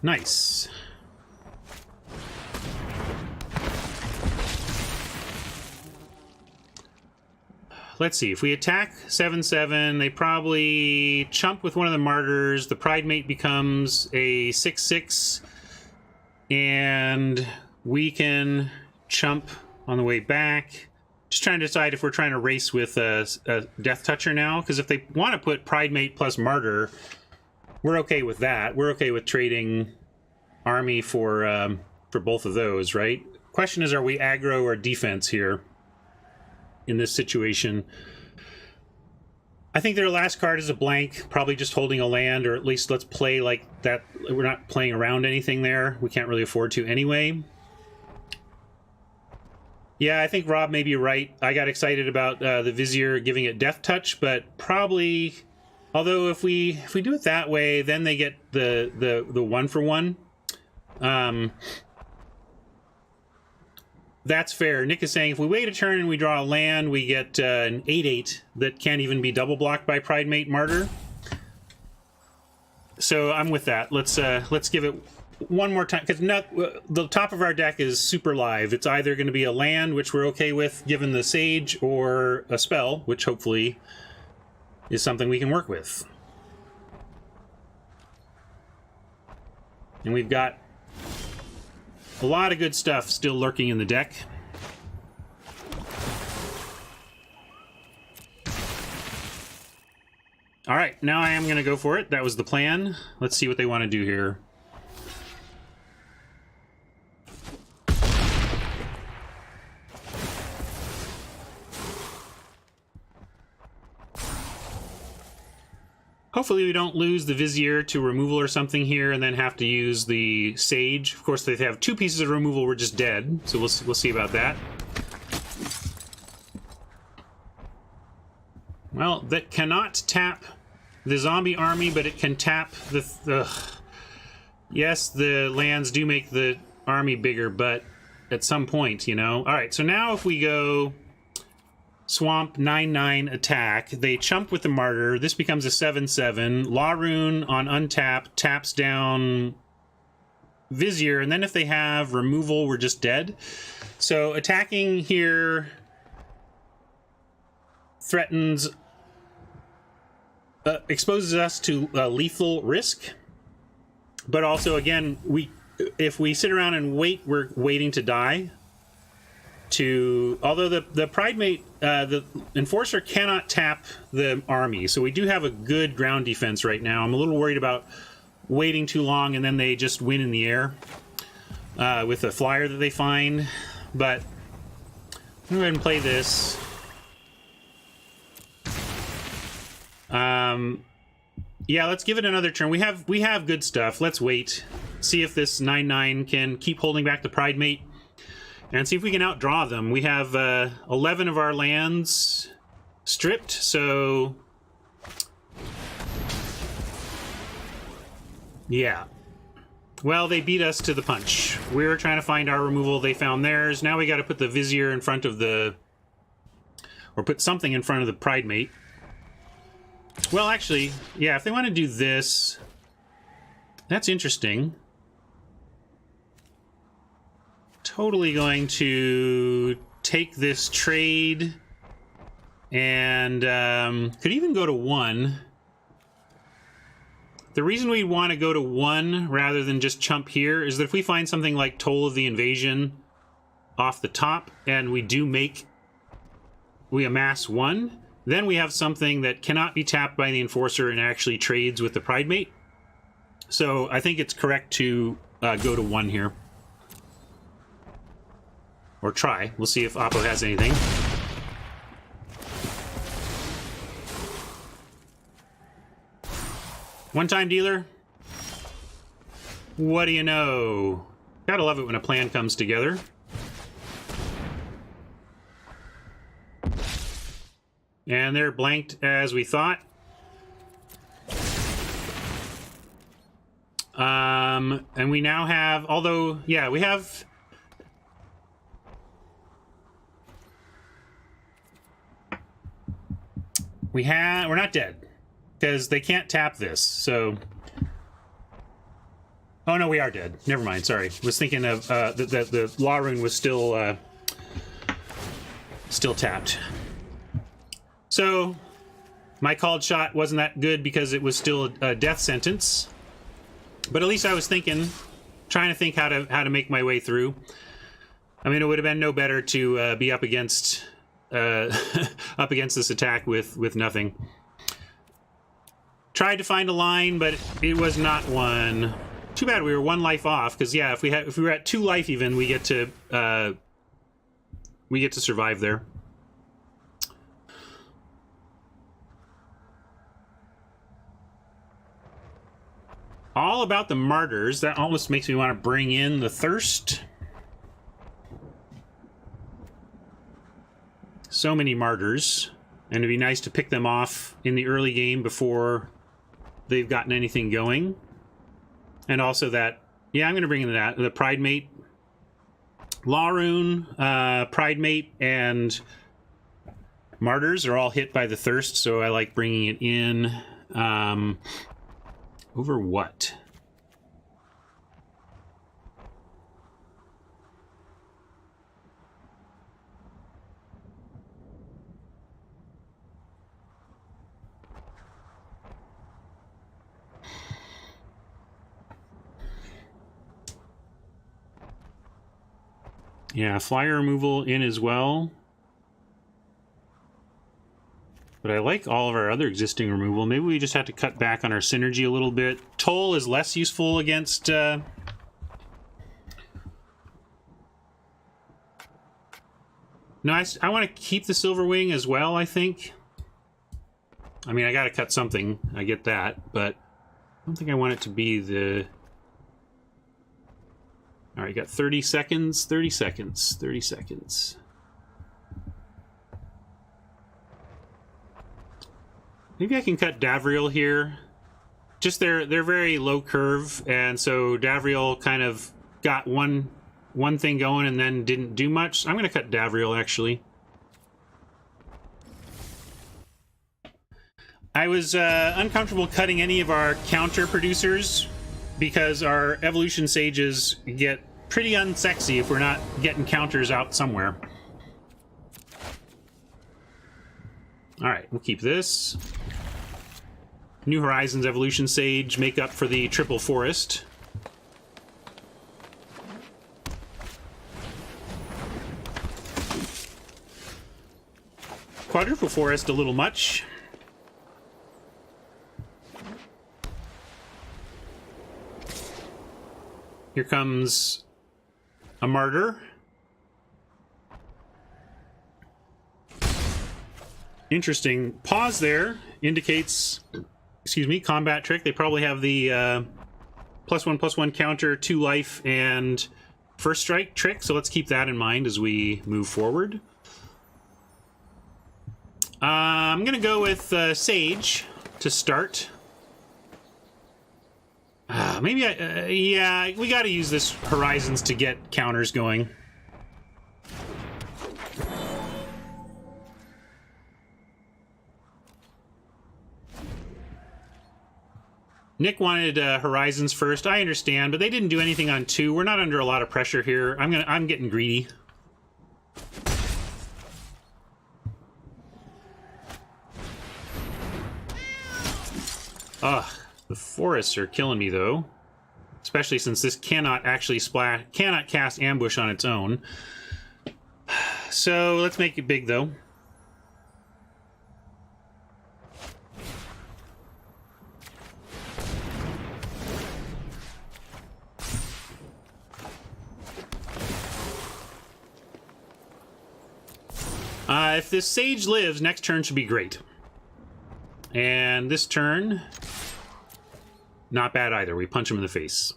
Nice. Let's see. If we attack 7/7, they probably chump with one of the Martyrs. The Pride Mate becomes a 6/6. And we can chump on the way back. Just trying to decide if we're trying to race with a Death Toucher now. Because if they want to put Pride Mate plus Martyr, we're okay with that. We're okay with trading army for both of those, right? Question is, are we aggro or defense here in this situation? I think their last card is a blank, probably just holding a land, or at least let's play like that. We're not playing around anything there. We can't really afford to anyway. Yeah, I think Rob may be right. I got excited about the Vizier giving it Death Touch, but probably, although if we do it that way, then they get the 1-for-1. That's fair. Nick is saying if we wait a turn and we draw a land, we get an 8/8 that can't even be double blocked by Pride Mate Martyr. So I'm with that. Let's give it one more time, because the top of our deck is super live. It's either going to be a land, which we're okay with given the Sage, or a spell, which hopefully is something we can work with. And we've got a lot of good stuff still lurking in the deck. All right, now I am going to go for it. That was the plan. Let's see what they want to do here. Hopefully we don't lose the Vizier to removal or something here and then have to use the Sage. Of course, if they have 2 pieces of removal, we're just dead. So we'll see about that. Well, that cannot tap the zombie army, but it can tap the... Yes, the lands do make the army bigger, but at some point, you know. All right, so now if we go... Swamp, 9/9 attack. They chump with the Martyr. This becomes a 7/7. Law Rune on untap taps down Vizier, and then if they have removal, we're just dead. So attacking here threatens, exposes us to lethal risk. But also, again, if we sit around and wait, we're waiting to die. Although the Pride Mate, the Enforcer cannot tap the army, so we do have a good ground defense right now. I'm a little worried about waiting too long and then they just win in the air with a flyer that they find. But I'm going to go ahead and play this. Yeah, let's give it another turn. We have good stuff. Let's wait. See if this 9/9 can keep holding back the Pride Mate. And see if we can outdraw them. We have 11 of our lands stripped, so... Yeah. Well, they beat us to the punch. We were trying to find our removal. They found theirs. Now we got to put the Vizier in front of the... Or put something in front of the Pridemate. Well, actually, yeah, if they want to do this... That's interesting. Totally going to take this trade and could even go to 1. The reason we want to go to 1 rather than just chump here is that if we find something like Toll of the Invasion off the top and we amass 1, then we have something that cannot be tapped by the Enforcer and actually trades with the Pridemate. So I think it's correct to go to 1 here. Or try. We'll see if Oppo has anything. One-time dealer. What do you know? Gotta love it when a plan comes together. And they're blanked as we thought. And we now have, although, yeah, we have... We're not dead, because they can't tap this, so... Oh, no, we are dead. Never mind, sorry. Was thinking of, the Law Rune was still tapped. So, my called shot wasn't that good because it was still a death sentence. But at least I was trying to think how to make my way through. I mean, it would have been no better to be up against this attack with nothing. Tried to find a line, but it was not one. Too bad we were 1 life off, because yeah, if we were at 2 life even, we get to survive there. All about the martyrs. That almost makes me want to bring in the thirst. So many martyrs, and it'd be nice to pick them off in the early game before they've gotten anything going. And also that, yeah, I'm going to bring in the Pridemate, Law Rune, Pridemate, and martyrs are all hit by the thirst, so I like bringing it in. Over what? Yeah, flyer removal in as well. But I like all of our other existing removal. Maybe we just have to cut back on our synergy a little bit. Toll is less useful against... No, I want to keep the Silver Wing as well, I think. I mean, I got to cut something. I get that, but I don't think I want it to be the... All right, got 30 seconds, 30 seconds, 30 seconds. Maybe I can cut Davriel here. Just they're very low curve, and so Davriel kind of got one thing going and then didn't do much. I'm going to cut Davriel, actually. I was uncomfortable cutting any of our counter producers because our Evolution Sages get pretty unsexy if we're not getting counters out somewhere. All right, we'll keep this. New Horizons Evolution Sage make up for the Triple Forest. Quadruple Forest a little much. Here comes a Martyr. Interesting. Pause there indicates, excuse me, combat trick. They probably have the +1/+1 counter, 2 life, and first strike trick, so let's keep that in mind as we move forward. I'm going to go with Sage to start. Maybe yeah, we got to use this Horizons to get counters going. Nick wanted Horizons first. I understand, but they didn't do anything on 2. We're not under a lot of pressure here. I'm getting greedy. Ugh, the forests are killing me though. Especially since this cannot actually cannot cast ambush on its own. So let's make it big though. If this Sage lives, next turn should be great. And this turn, not bad either. We punch him in the face.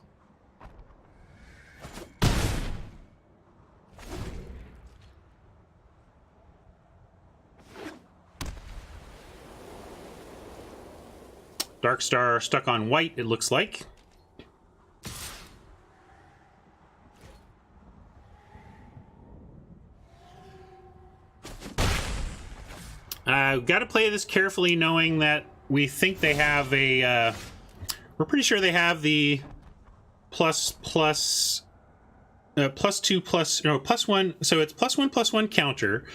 Dark Star stuck on white, it looks like. Got to play this carefully, knowing that we think they have a... we're pretty sure they have the plus 2 plus... No, +1. So it's +1/+1 counter.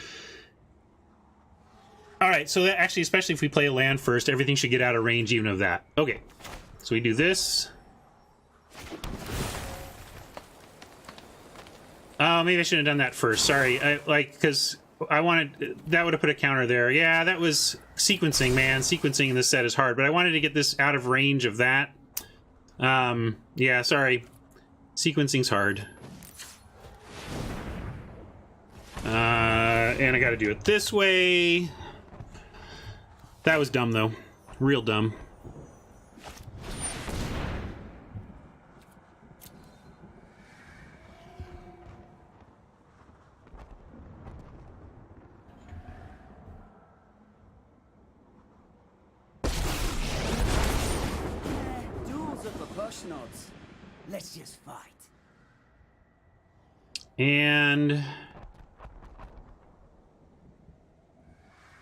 Alright, so that actually, especially if we play a land first, everything should get out of range even of that. Okay, so we do this. Oh, maybe I shouldn't have done that first. Sorry, because... I wanted... That would have put a counter there. Yeah, that was sequencing, man. Sequencing in this set is hard, but I wanted to get this out of range of that. Yeah, sorry. Sequencing's hard. And I gotta do it this way. That was dumb, though. Real dumb. Let's just fight. And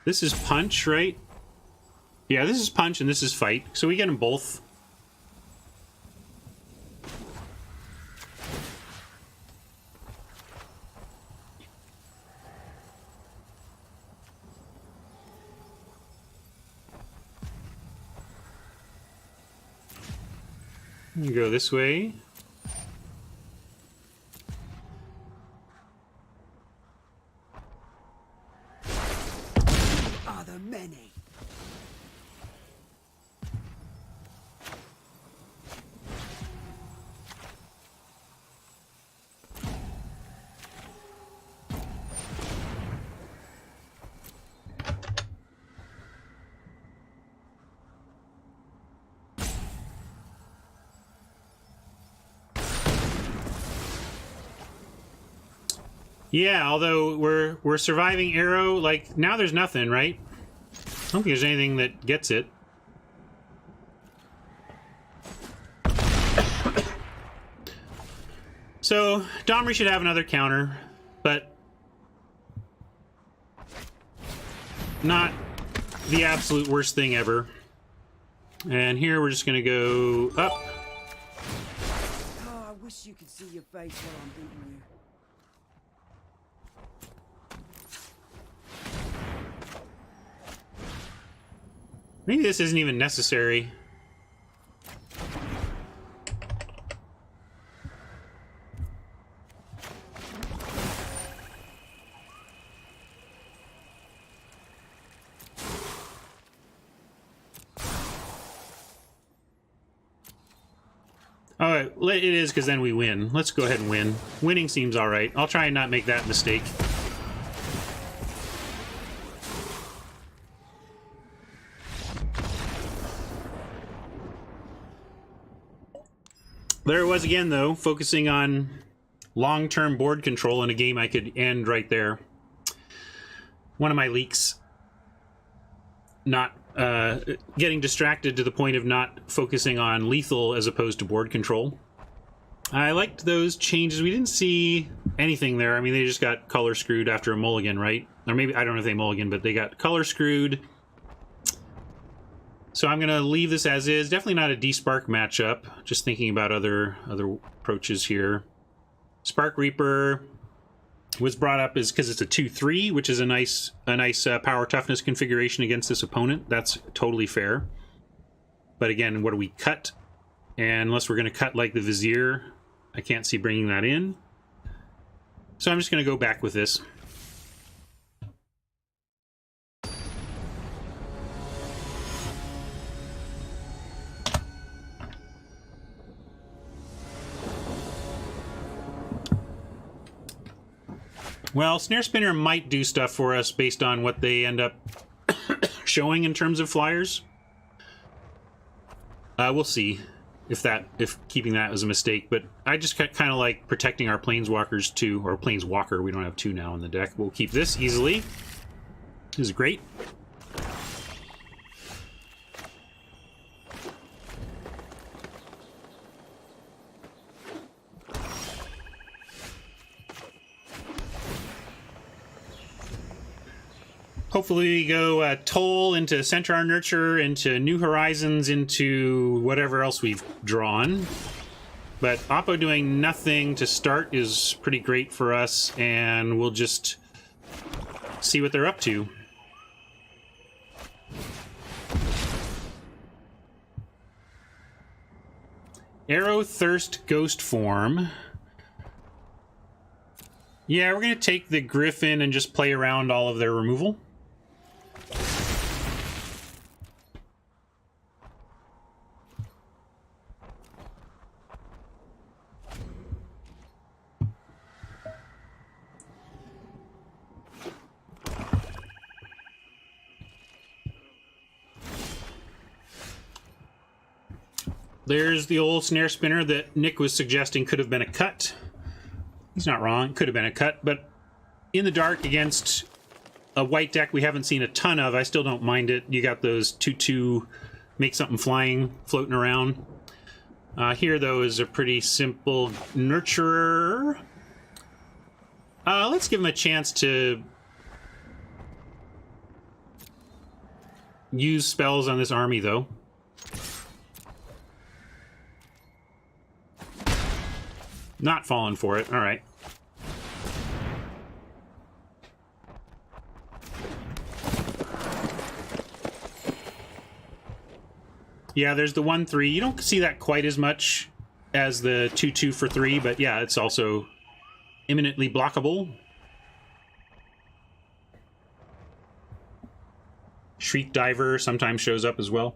this is punch, right? Yeah, this is punch and this is fight. So we get them both. You go this way. Are there many? Yeah, although we're surviving arrow, like now there's nothing, right? I don't think there's anything that gets it. So Domri should have another counter, but not the absolute worst thing ever. And here we're just gonna go up. Oh, I wish you could see your face while I'm beating you. Maybe this isn't even necessary. Alright, it is because then we win. Let's go ahead and win. Winning seems alright. I'll try and not make that mistake. There it was again, though, focusing on long-term board control in a game I could end right there. One of my leaks not getting distracted to the point of not focusing on lethal as opposed to board control. I liked those changes. We didn't see anything there. I mean, they just got color screwed after a mulligan, right? Or maybe, I don't know if they mulligan, but they got color screwed. So I'm going to leave this as is. Definitely not a D-Spark matchup. Just thinking about other approaches here. Spark Reaper was brought up is because it's a 2-3, which is a nice power toughness configuration against this opponent. That's totally fair. But again, what do we cut? And unless we're going to cut like the Vizier, I can't see bringing that in. So I'm just going to go back with this. Well, Snare Spinner might do stuff for us based on what they end up showing in terms of flyers. We'll see if keeping that was a mistake, but I just kind of like protecting our Planeswalkers too, or Planeswalker. We don't have 2 now in the deck. We'll keep this easily. This is great. Hopefully we go Toll into Centaur Nurture, into New Horizons, into whatever else we've drawn. But Oppo doing nothing to start is pretty great for us, and we'll just see what they're up to. Arrow Thirst Ghost Form. Yeah, we're going to take the Griffin and just play around all of their removal. There's the old Snare Spinner that Nick was suggesting could have been a cut. He's not wrong. Could have been a cut, but in the dark against a white deck we haven't seen a ton of, I still don't mind it. You got those 2/2 make something flying floating around. Here, though, is a pretty simple Nurturer. Let's give him a chance to use spells on this army, though. Not falling for it. All right. Yeah, there's the 1/3. You don't see that quite as much as the 2/2 for 3, but yeah, it's also imminently blockable. Shriek Diver sometimes shows up as well.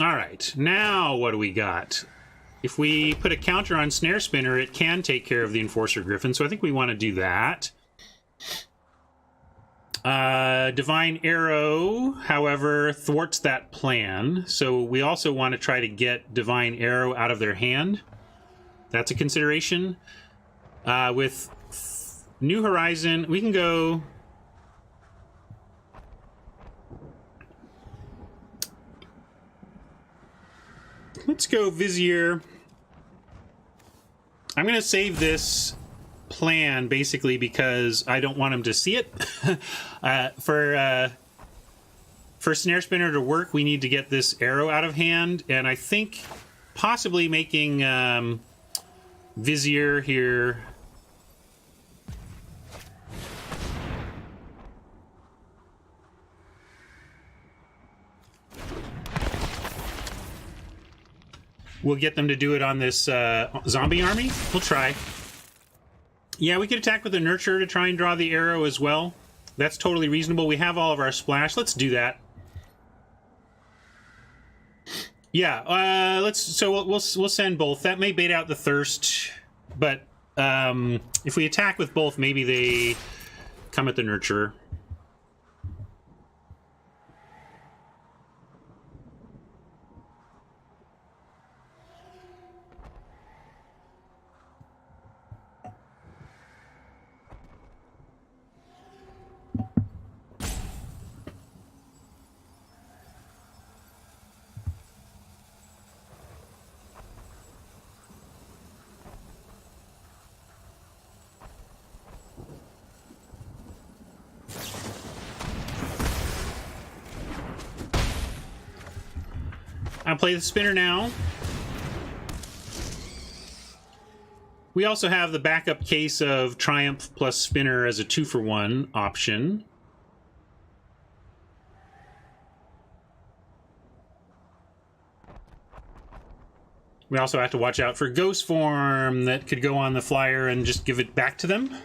All right, now what do we got? If we put a counter on Snare Spinner, it can take care of the Enforcer Griffin, so I think we want to do that. Divine Arrow, however, thwarts that plan, so we also want to try to get Divine Arrow out of their hand. That's a consideration. With New Horizon, we can go... Let's go Vizier. I'm going to save this plan basically because I don't want him to see it. For Snare Spinner to work, we need to get this arrow out of hand, and I think possibly making Vizier here. We'll get them to do it on this zombie army. We'll try. Yeah, we could attack with a Nurture to try and draw the arrow as well. That's totally reasonable. We have all of our splash. Let's do that. Yeah, we'll send both. That may bait out the Thirst, but if we attack with both, maybe they come at the Nurture. I'll play the spinner now. We also have the backup case of Triumph plus spinner as a 2-for-1 option. We also have to watch out for Ghost Form that could go on the flyer and just give it back to them.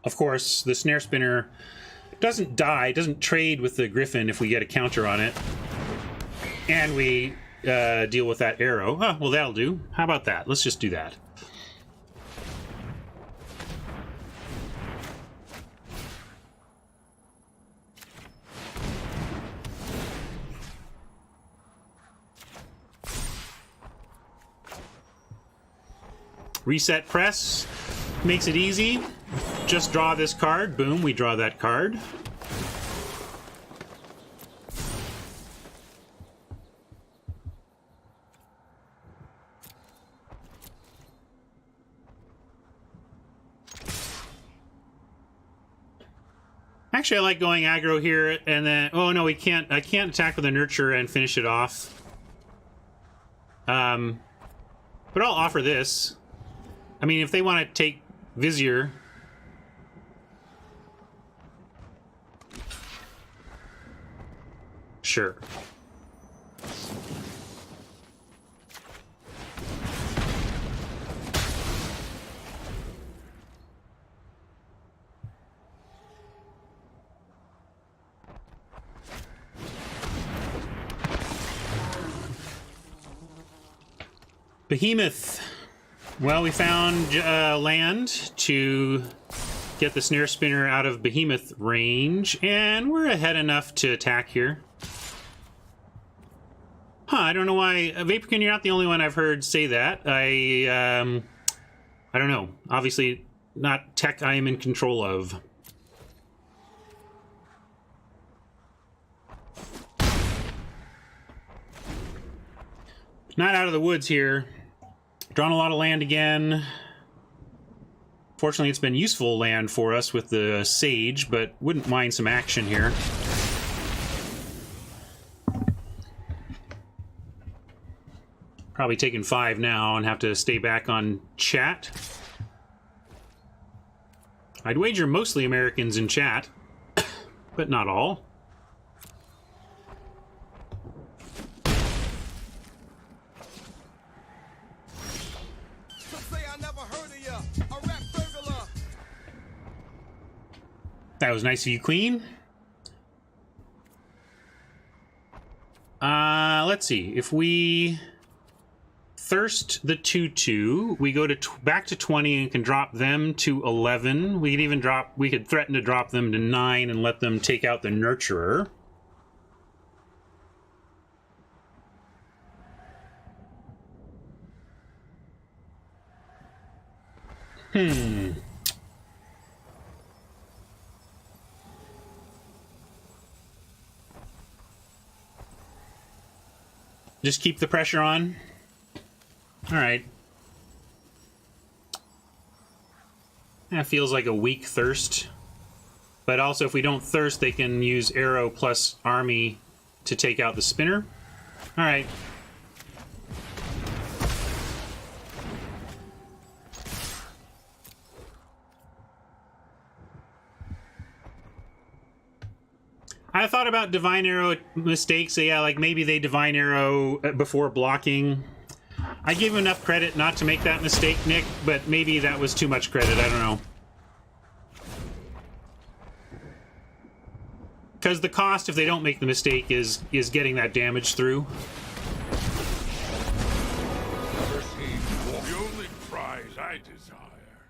Of course, the snare spinner doesn't die, doesn't trade with the Griffin if we get a counter on it. And we deal with that arrow. Oh, well, that'll do. How about that? Let's just do that. Reset press makes it easy. Just draw this card. Boom, we draw that card. Actually, I like going aggro here, and then... Oh, no, we can't. I can't attack with a Nurture and finish it off. But I'll offer this. I mean, if they want to take Vizier... Sure. Behemoth. Well, we found land to get the snare spinner out of Behemoth range, and we're ahead enough to attack here. Huh, I don't know why. Vaporkin, you're not the only one I've heard say that. I don't know. Obviously, not tech I am in control of. Not out of the woods here. Drawn a lot of land again. Fortunately, it's been useful land for us with the Sage, but wouldn't mind some action here. Probably taking 5 now and have to stay back on chat. I'd wager mostly Americans in chat, but not all. That was nice of you, Queen. Let's see. If we thirst the 2/2, we go to back to 20 and can drop them to 11. We could even drop. We could threaten to drop them to 9 and let them take out the Nurturer. Just keep the pressure on. All right. That feels like a weak thirst. But also, if we don't thirst, they can use arrow plus army to take out the spinner. All right. I thought about Divine Arrow mistakes. So yeah, like maybe they Divine Arrow before blocking. I give him enough credit not to make that mistake, Nick, but maybe that was too much credit. I don't know. Because the cost, if they don't make the mistake, is getting that damage through. The only prize I desire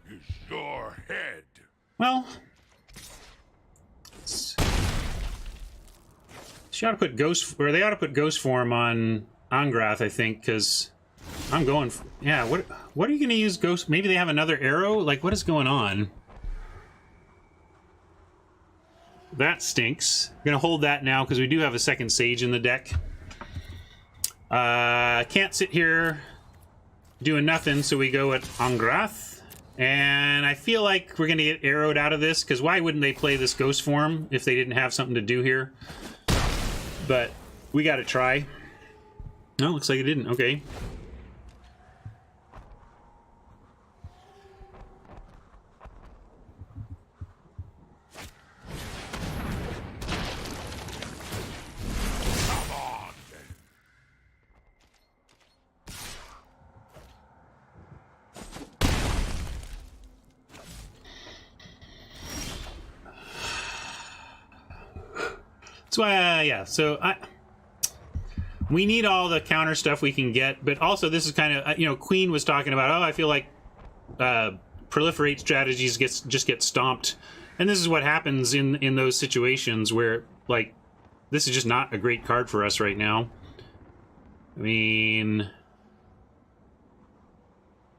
is your head. Well, she ought to put Ghost, or they ought to put Ghost Form on Angrath, I think, because I'm going for, yeah, what are you going to use Ghost? Maybe they have another arrow? Like, what is going on? That stinks. I'm going to hold that now because we do have a second Sage in the deck. Can't sit here doing nothing, so we go at Angrath. And I feel like we're going to get arrowed out of this, because why wouldn't they play this Ghost Form if they didn't have something to do here? But we got to try. No, looks like it didn't. Okay. So yeah, so we need all the counter stuff we can get, but also this is kind of, you know, Queen was talking about, oh, I feel like proliferate strategies just get stomped, and this is what happens in those situations where, like, this is just not a great card for us right now. I mean,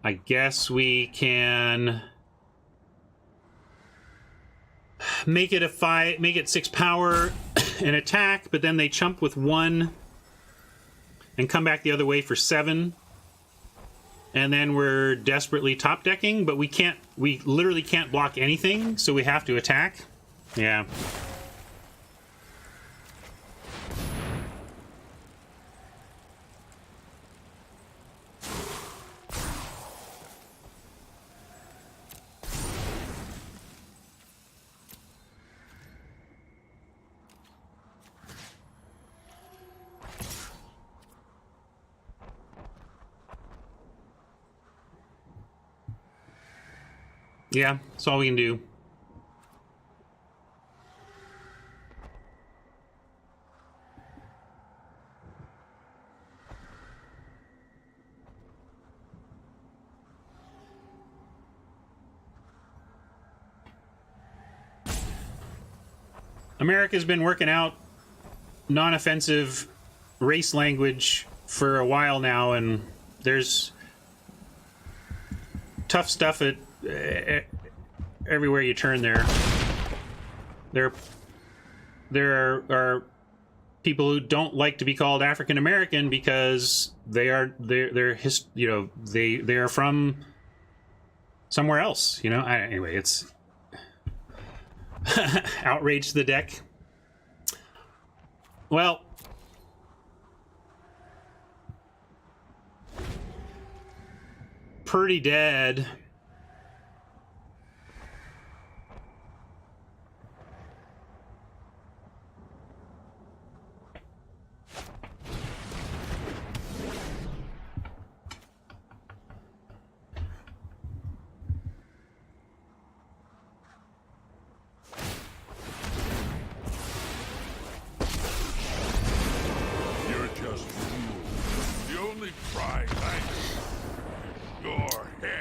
I guess we can make it 6 power and attack, but then they chump with 1 and come back the other way for 7. And then we're desperately top decking, but we literally can't block anything, so we have to attack. Yeah. Yeah, that's all we can do. America's been working out non-offensive race language for a while now, and there's tough stuff at everywhere you turn there. There are people who don't like to be called African American because they are from somewhere else, you know. Anyway, it's outrage the deck. Well, pretty dead.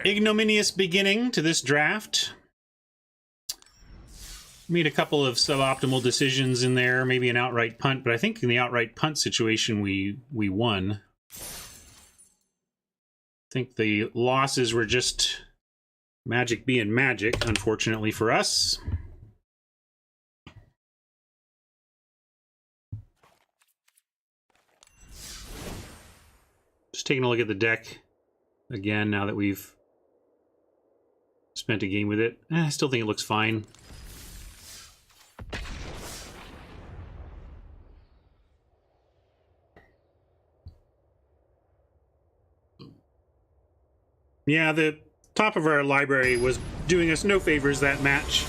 Ignominious beginning to this draft. Made a couple of suboptimal decisions in there, maybe an outright punt, but I think in the outright punt situation we won. I think the losses were just Magic being Magic, unfortunately for us. Just taking a look at the deck again now that we've spent a game with it. I still think it looks fine. Yeah, the top of our library was doing us no favors that match.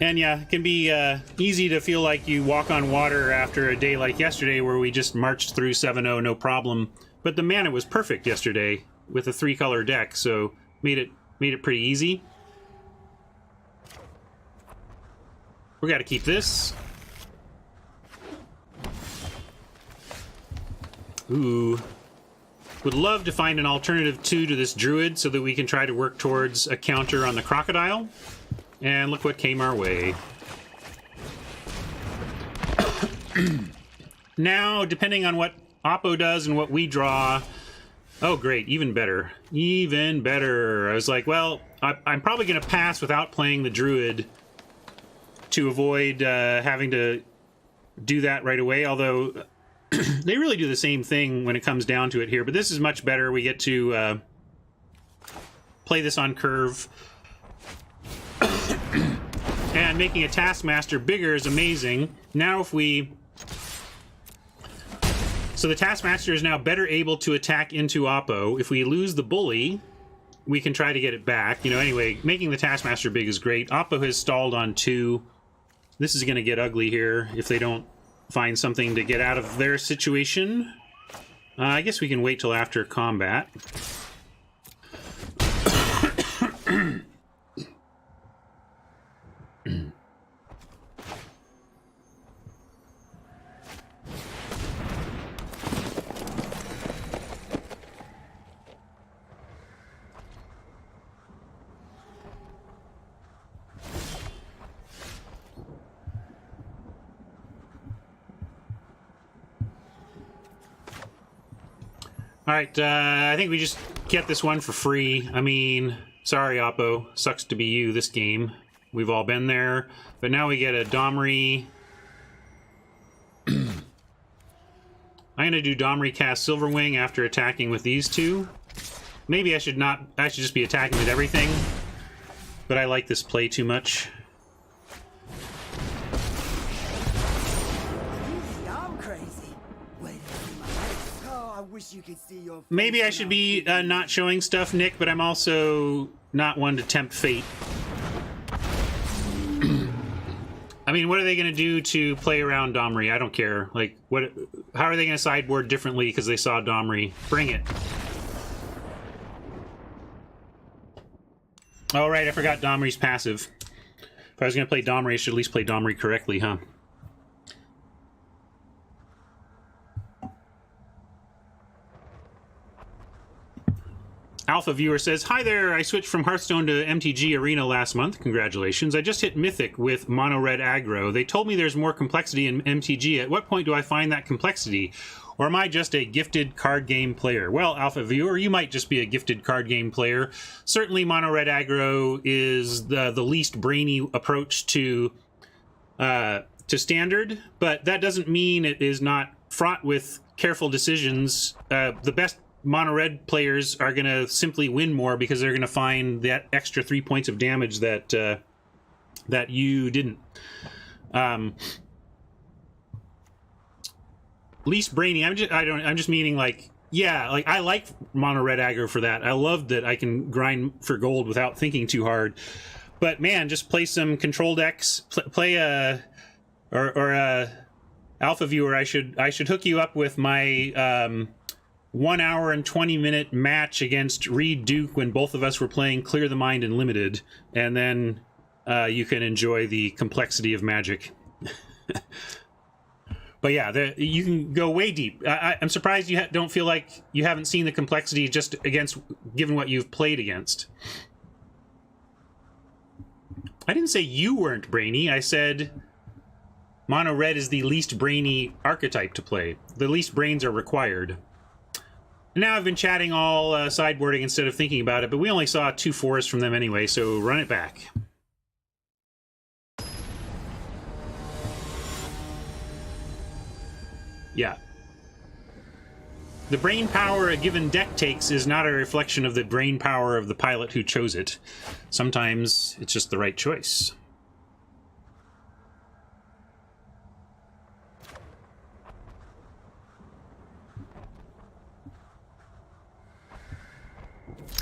And yeah, it can be easy to feel like you walk on water after a day like yesterday where we just marched through 7-0 no problem. But the mana was perfect yesterday with a 3-color deck, so made it pretty easy. We got to keep this. Ooh. Would love to find an alternative 2 to this Druid so that we can try to work towards a counter on the Crocodile. And look what came our way. Now, depending on what Oppo does and what we draw... Oh, great. Even better. Even better. I was like, well, I'm probably going to pass without playing the Druid to avoid having to do that right away, although they really do the same thing when it comes down to it here. But this is much better. We get to play this on curve. And making a Taskmaster bigger is amazing. Now if we So the Taskmaster is now better able to attack into Oppo. If we lose the Bully, we can try to get it back. You know, anyway, making the Taskmaster big is great. Oppo has stalled on 2. This is going to get ugly here if they don't find something to get out of their situation. I guess we can wait till after combat. Alright, I think we just get this one for free. I mean, sorry, Oppo. Sucks to be you this game. We've all been there. But now we get a Domri. I'm going to do Domri cast Silverwing after attacking with these 2. Maybe I should not... I should just be attacking with everything. But I like this play too much. I'm crazy. Wait a minute. Oh, I wish you could see your face. Maybe I should be not showing stuff, Nick, but I'm also not one to tempt fate. I mean, what are they going to do to play around Domri? I don't care. Like, what? How are they going to sideboard differently because they saw Domri? Bring it. Oh, right, I forgot Domri's passive. If I was going to play Domri, I should at least play Domri correctly, huh? Alpha Viewer says, "Hi there, I switched from Hearthstone to MTG Arena last month. Congratulations. I just hit Mythic with Mono Red Aggro. They told me there's more complexity in MTG. At what point do I find that complexity? Or am I just a gifted card game player?" Well, Alpha Viewer, you might just be a gifted card game player. Certainly Mono Red Aggro is the least brainy approach to Standard, but that doesn't mean it is not fraught with careful decisions. The best Mono Red players are going to simply win more because they're going to find that extra 3 points of damage that that you didn't. Least brainy. I'm just meaning like, yeah, like I like Mono Red Aggro for that. I love that I can grind for gold without thinking too hard. But man, just play some control decks. Play a Alpha Viewer. I should hook you up with my 1 hour and 20-minute match against Reed Duke when both of us were playing Clear the Mind and Limited, and then you can enjoy the complexity of Magic. But yeah, you can go way deep. I'm surprised you don't feel like you haven't seen the complexity just against, given what you've played against. I didn't say you weren't brainy. I said Mono Red is the least brainy archetype to play. The least brains are required. Now I've been chatting all sideboarding instead of thinking about it, but we only saw 2 forests from them anyway, so run it back. Yeah. The brain power a given deck takes is not a reflection of the brain power of the pilot who chose it. Sometimes it's just the right choice.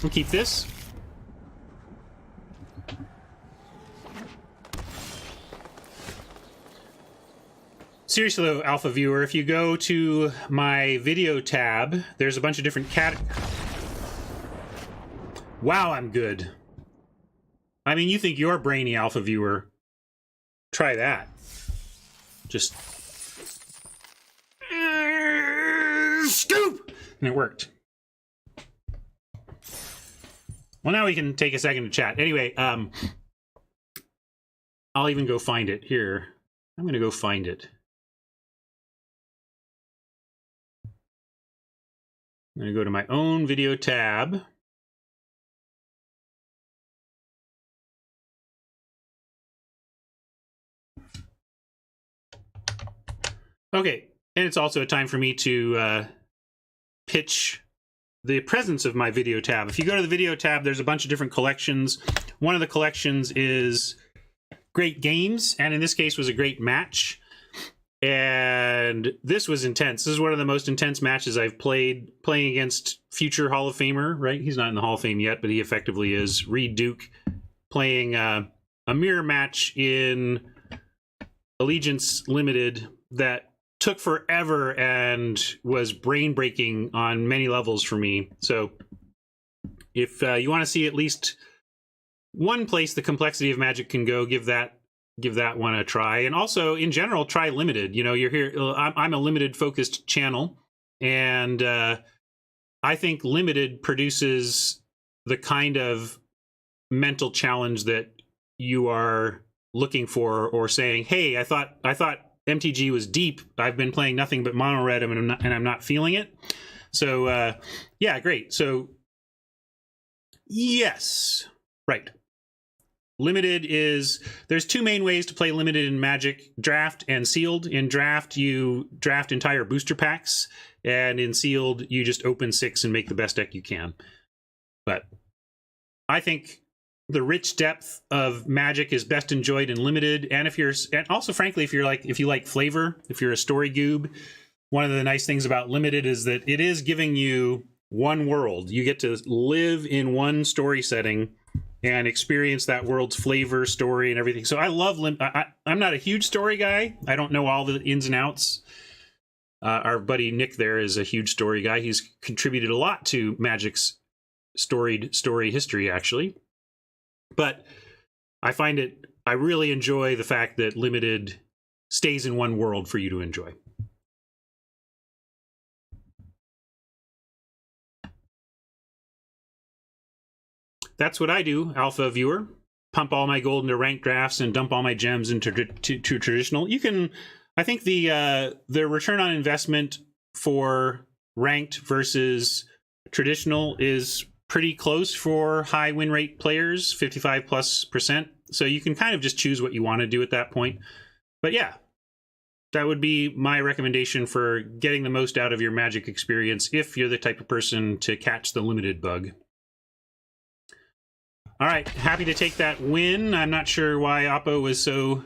We'll keep this. Seriously though, Alpha Viewer, if you go to my video tab, there's a bunch of different Wow, I'm good. I mean, you think you're brainy, Alpha Viewer. Try that. Just... scoop! And it worked. Well, now we can take a second to chat. Anyway, I'll even go find it. Here. I'm going to go find it. I'm going to go to my own video tab. Okay, and it's also a time for me to pitch the presence of my video tab. If you go to the video tab, there's a bunch of different collections. One of the collections is great games, and in this case was a great match. And this was intense. This is one of the most intense matches I've played, playing against future Hall of Famer, right? He's not in the Hall of Fame yet, but he effectively is. Reed Duke, playing a mirror match in Allegiance Limited that took forever and was brain-breaking on many levels for me. So if you want to see at least one place the complexity of Magic can go, give that one a try. And also, in general, try Limited. You know, you're here. I'm a Limited-focused channel, and I think Limited produces the kind of mental challenge that you are looking for, or saying, "Hey, I thought MTG was deep. I've been playing nothing but mono red, and I'm not feeling it." So, yeah, great. So, yes, right. Limited is, there's two main ways to play Limited in Magic: draft and sealed. In draft, you draft entire booster packs, and in sealed, you just open 6 and make the best deck you can. But I think the rich depth of Magic is best enjoyed in Limited, and also frankly, if you like flavor, if you're a story goob, one of the nice things about Limited is that it is giving you one world. You get to live in one story setting and experience that world's flavor, story, and everything. So I love I'm not a huge story guy. I don't know all the ins and outs. Our buddy Nick there is a huge story guy. He's contributed a lot to Magic's storied story history, actually. But I really enjoy the fact that Limited stays in one world for you to enjoy. That's what I do, Alpha Viewer. Pump all my gold into ranked drafts and dump all my gems into traditional. You can, I think the return on investment for ranked versus traditional is pretty close for high win rate players, 55+%. So you can kind of just choose what you want to do at that point. But yeah, that would be my recommendation for getting the most out of your Magic experience if you're the type of person to catch the Limited bug. All right, happy to take that win. I'm not sure why Oppo was so...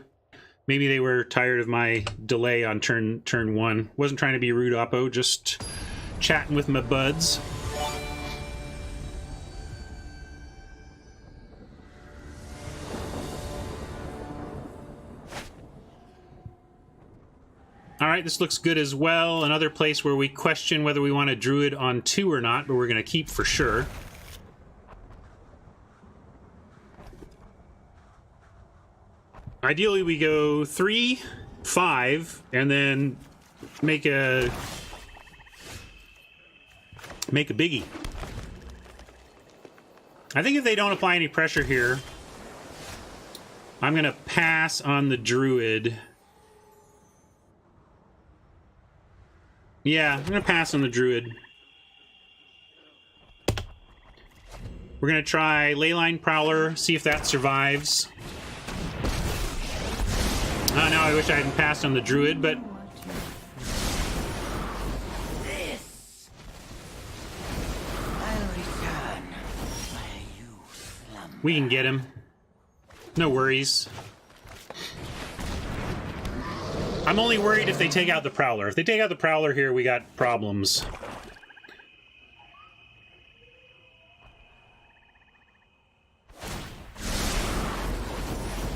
Maybe they were tired of my delay on turn 1. Wasn't trying to be rude, Oppo, just chatting with my buds. All right, this looks good as well. Another place where we question whether we want a Druid on 2 or not, but we're going to keep for sure. Ideally, we go 3, 5, and then make a biggie. I think if they don't apply any pressure here, I'm going to pass on the Druid. Yeah, I'm going to pass on the Druid. We're going to try Leyline Prowler, see if that survives. Now I wish I hadn't passed on the Druid, but... This. I'll return where you slumber. We can get him. No worries. I'm only worried if they take out the Prowler. If they take out the Prowler here, we got problems.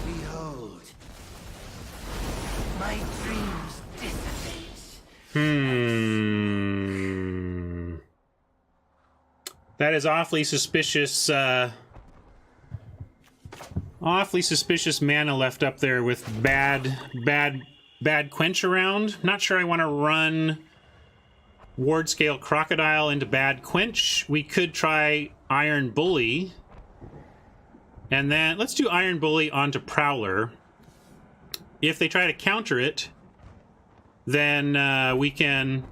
Behold. My dreams dissipate. That is awfully suspicious, awfully suspicious mana left up there with bad quench around. Not sure I want to run Ward Scale Crocodile into bad quench. We could try Iron Bully. And then let's do Iron Bully onto Prowler. If they try to counter it, then we can...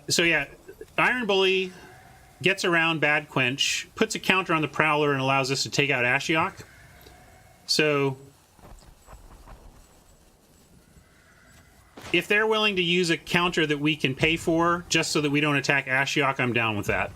so yeah, Iron Bully gets around bad quench, puts a counter on the Prowler, and allows us to take out Ashiok. So if they're willing to use a counter that we can pay for just so that we don't attack Ashiok, I'm down with that.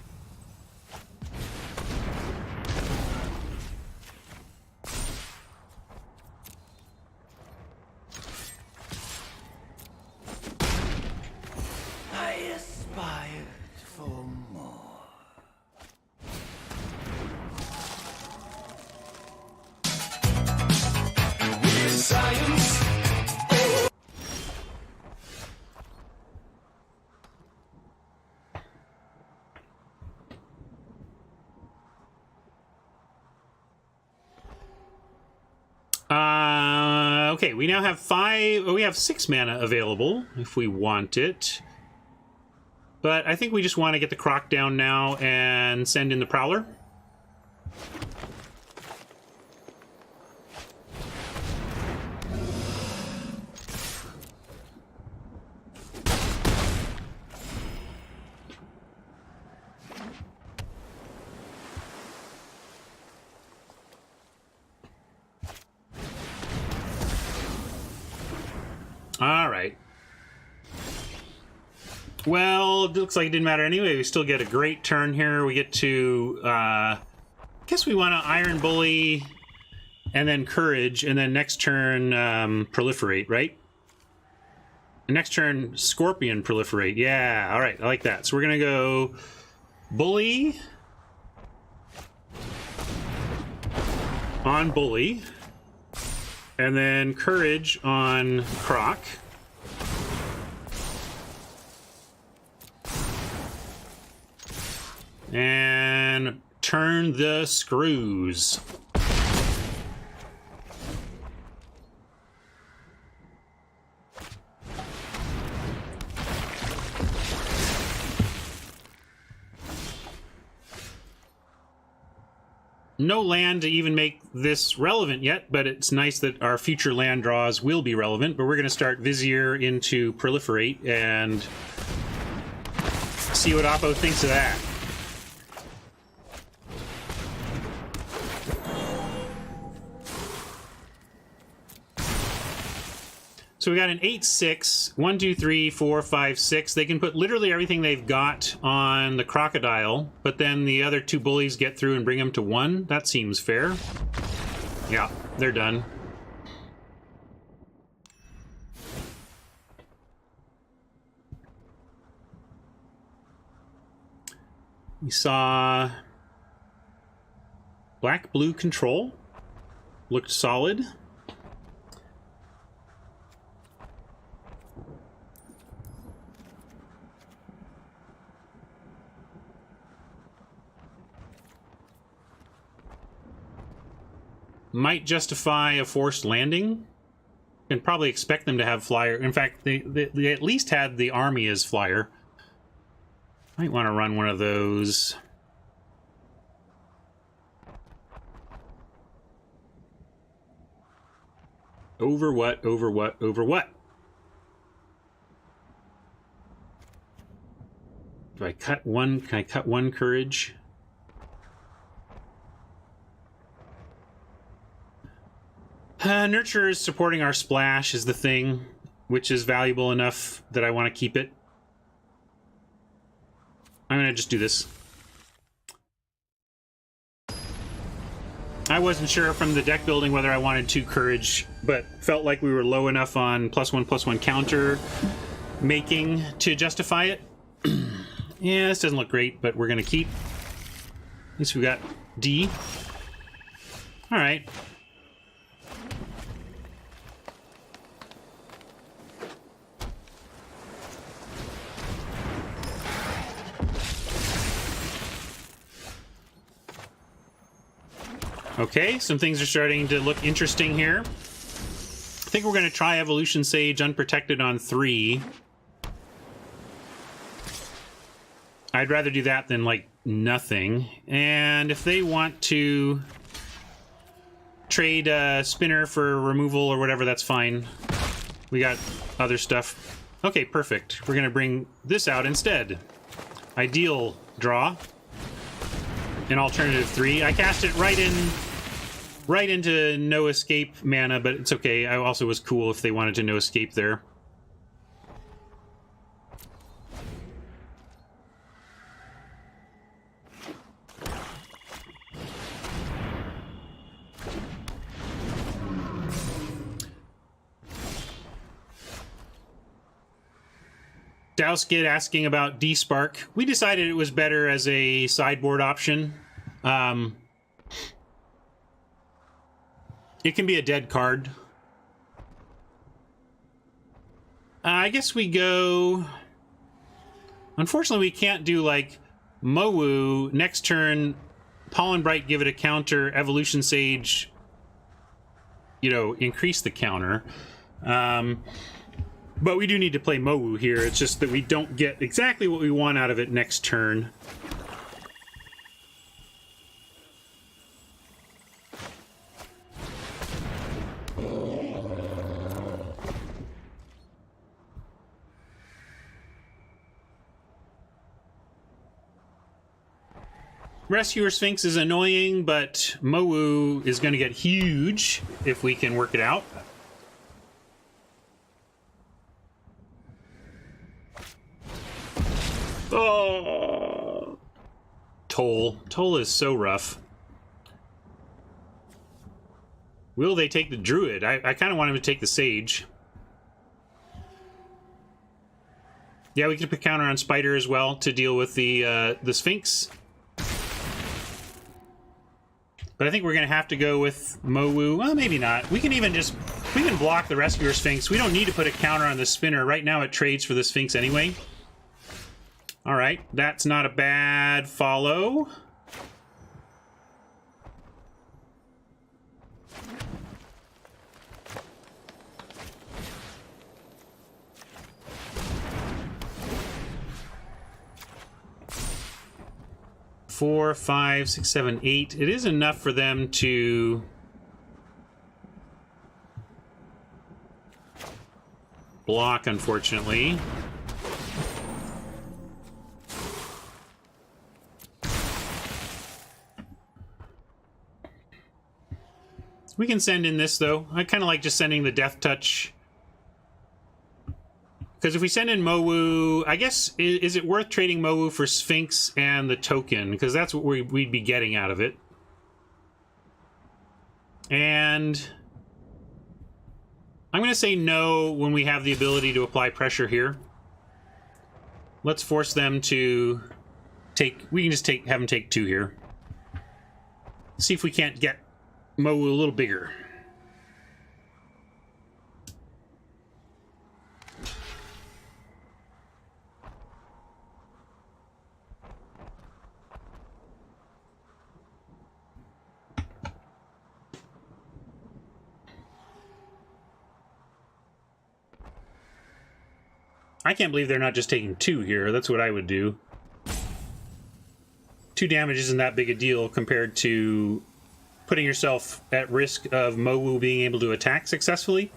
Okay, we now have 5... we have 6 mana available if we want it. But I think we just want to get the Croc down now and send in the Prowler. All right. Well, it looks like it didn't matter anyway. We still get a great turn here. We get to, I guess we want to Iron Bully and then Courage, and then next turn Proliferate, right? And next turn Scorpion Proliferate. Yeah, all right, I like that. So we're going to go Bully on Bully, and then Courage on Croc. And turn the screws. No land to even make this relevant yet, but it's nice that our future land draws will be relevant. But we're going to start Vizier into Proliferate and see what Oppo thinks of that. So we got an 8-6, 1, 2, 3, 4, 5, 6. They can put literally everything they've got on the Crocodile, but then the other 2 bullies get through and bring them to 1. That seems fair. Yeah, they're done. We saw black-blue control. Looked solid. Might justify a forced landing. Can probably expect them to have flyer. In fact, they at least had the army as flyer. Might want to run one of those. Over what? Over what? Over what? Do I cut one? Can I cut one courage? Nurture supporting our splash is the thing, which is valuable enough that I want to keep it. I'm going to just do this. I wasn't sure from the deck building whether I wanted 2 courage, but felt like we were low enough on +1/+1 counter making to justify it. Yeah, this doesn't look great, but we're going to keep. At least we got D. All right. Okay, some things are starting to look interesting here. I think we're going to try Evolution Sage unprotected on 3. I'd rather do that than, like, nothing. And if they want to trade Spinner for removal or whatever, that's fine. We got other stuff. Okay, perfect. We're going to bring this out instead. Ideal draw. An alternative 3. I cast it right into no escape mana, but it's okay. I also was cool if they wanted to no escape there. Dowskid asking about D-Spark. We decided it was better as a sideboard option. It can be a dead card. I guess we go... Unfortunately, we can't do, like, Mowu. Next turn, Pollen Bright, give it a counter. Evolution Sage, you know, increase the counter. But we do need to play Mowu here. It's just that we don't get exactly what we want out of it next turn. Rescuer Sphinx is annoying, but Mowu is going to get huge if we can work it out. Oh, Toll. Toll is so rough. Will they take the Druid? I kind of want him to take the Sage. Yeah, we could put counter on Spider as well to deal with the Sphinx. But I think we're going to have to go with Mowu. Well, maybe not. We can block the Rescuer Sphinx. We don't need to put a counter on the Spinner. Right now it trades for the Sphinx anyway. All right, that's not a bad follow. Four, 5, 6, 7, 8. It is enough for them to block, unfortunately. We can send in this, though. I kind of like just sending the Death Touch. Because if we send in Mowu, I guess, is it worth trading Mowu for Sphinx and the token? Because that's what we'd be getting out of it. And I'm going to say no when we have the ability to apply pressure here. Let's force them to take... We can just have them take 2 here. See if we can't get Mowu a little bigger. I can't believe they're not just taking 2 here. That's what I would do. 2 damage isn't that big a deal compared to putting yourself at risk of Mowu being able to attack successfully.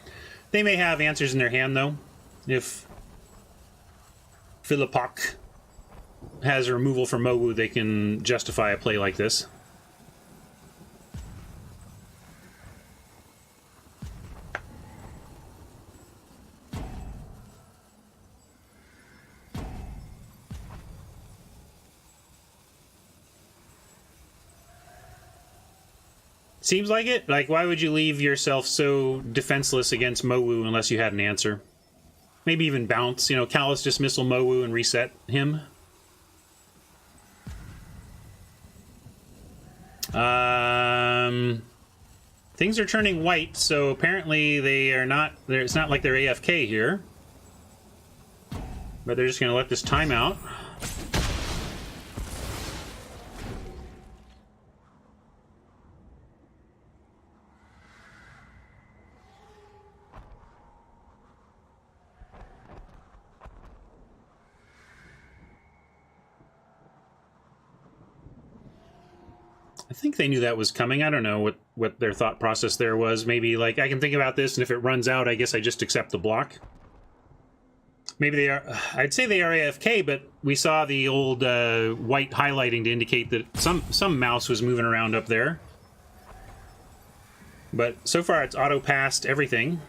They may have answers in their hand, though. If Philippok has a removal for Mowu, they can justify a play like this. Seems like it. Like, why would you leave yourself so defenseless against Mowu unless you had an answer? Maybe even bounce, you know, Callous Dismissal Mowu and reset him. Things are turning white, so apparently they are not... It's not like they're AFK here. But they're just going to let this time out. I think they knew that was coming. I don't know what their thought process there was. Maybe, like, I can think about this, and if it runs out, I guess I just accept the block. Maybe they are... I'd say they are AFK, but we saw the old white highlighting to indicate that some mouse was moving around up there. But so far, it's auto-passed everything.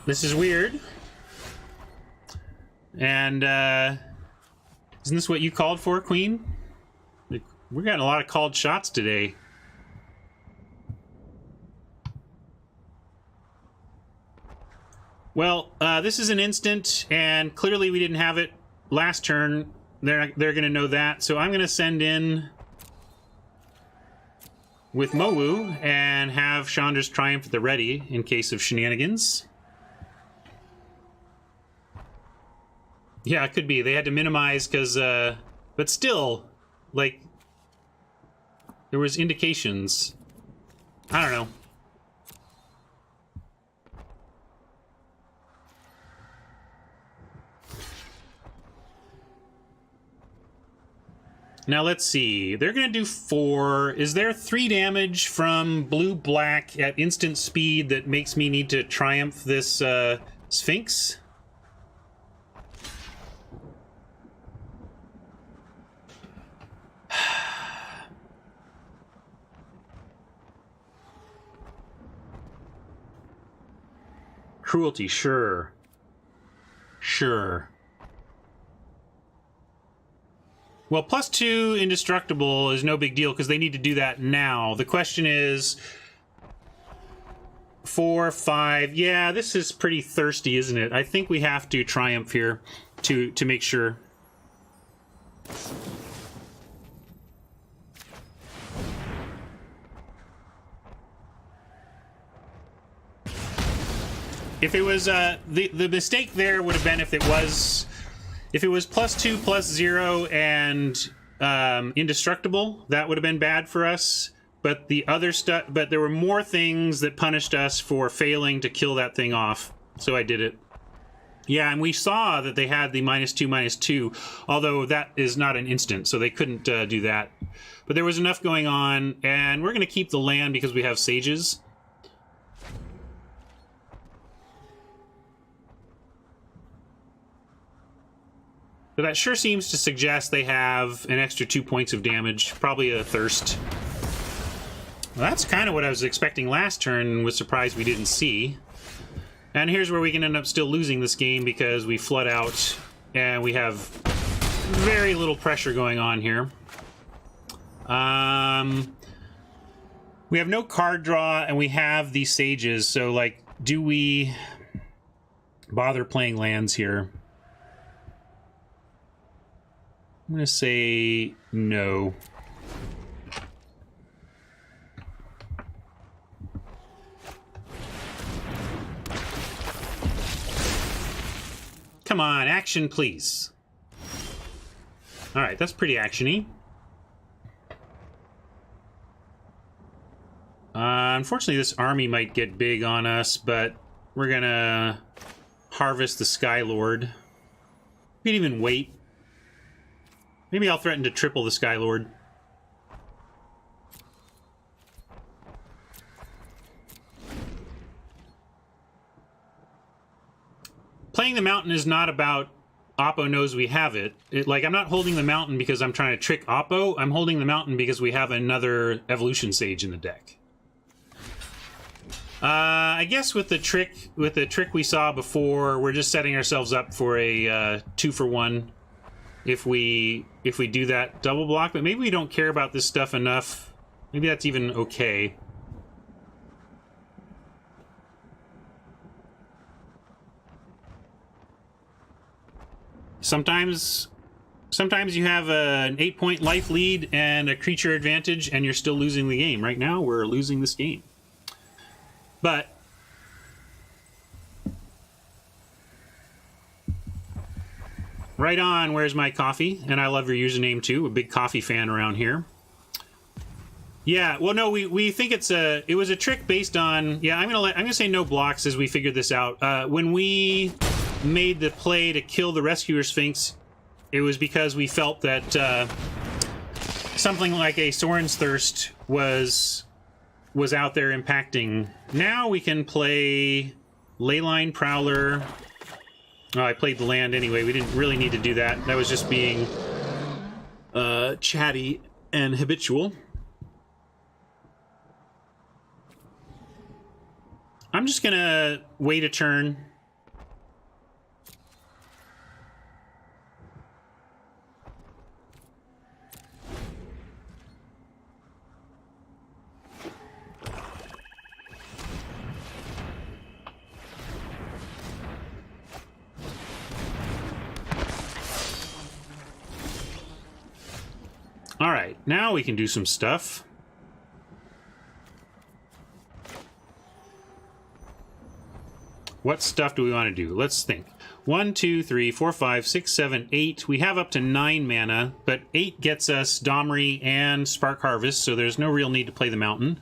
This is weird. And, isn't this what you called for, Queen? We're getting a lot of called shots today. Well, this is an instant, and clearly we didn't have it last turn. they're going to know that. So I'm going to send in with Mowu and have Chandra's Triumph at the ready in case of shenanigans. Yeah, it could be. They had to minimize because, but still, like, there was indications. I don't know. Now let's see. They're going to do 4. Is there 3 damage from blue-black at instant speed that makes me need to Triumph this Sphinx? Cruelty, sure. Sure. Well, +2 indestructible is no big deal because they need to do that now. The question is 4, 5. Yeah, this is pretty thirsty, isn't it? I think we have to Triumph here to make sure. If it was the mistake there would have been if it was +2, +0, and indestructible, that would have been bad for us. But the other stuff, but there were more things that punished us for failing to kill that thing off. So I did it. Yeah, and we saw that they had the -2/-2, although that is not an instant, so they couldn't do that. But there was enough going on, and we're going to keep the land because we have sages. But that sure seems to suggest they have an extra 2 points of damage, probably a thirst. Well, that's kind of what I was expecting last turn and was surprised we didn't see. And here's where we can end up still losing this game because we flood out and we have very little pressure going on here. We have no card draw and we have these sages, so like, do we bother playing lands here? I'm going to say no. Come on, action, please. All right, that's pretty action-y. Unfortunately, this army might get big on us, but we're going to harvest the Skylord. We can even wait. Maybe I'll threaten to triple the Skylord. Playing the mountain is not about Oppo knows we have it. Like, I'm not holding the mountain because I'm trying to trick Oppo. I'm holding the mountain because we have another Evolution Sage in the deck. I guess with the trick we saw before, we're just setting ourselves up for a 2-for-1. If we do that double block, but maybe we don't care about this stuff enough. Maybe that's even okay. Sometimes you have an 8-point life lead and a creature advantage and you're still losing the game. Right now, we're losing this game. But right on, where's my coffee? And I love your username too, a big coffee fan around here. Yeah, well no, we think it was a trick based on, yeah, I'm gonna say no blocks as we figured this out. When we made the play to kill the Rescuer Sphinx, it was because we felt that something like a Sorin's Thirst was out there impacting. Now we can play Leyline Prowler. Oh, I played the land anyway. We didn't really need to do that. That was just being chatty and habitual. I'm just gonna wait a turn. Alright, now we can do some stuff. What stuff do we want to do? Let's think. 1, 2, 3, 4, 5, 6, 7, 8. We have up to 9 mana, but 8 gets us Domri and Spark Harvest, so there's no real need to play the mountain.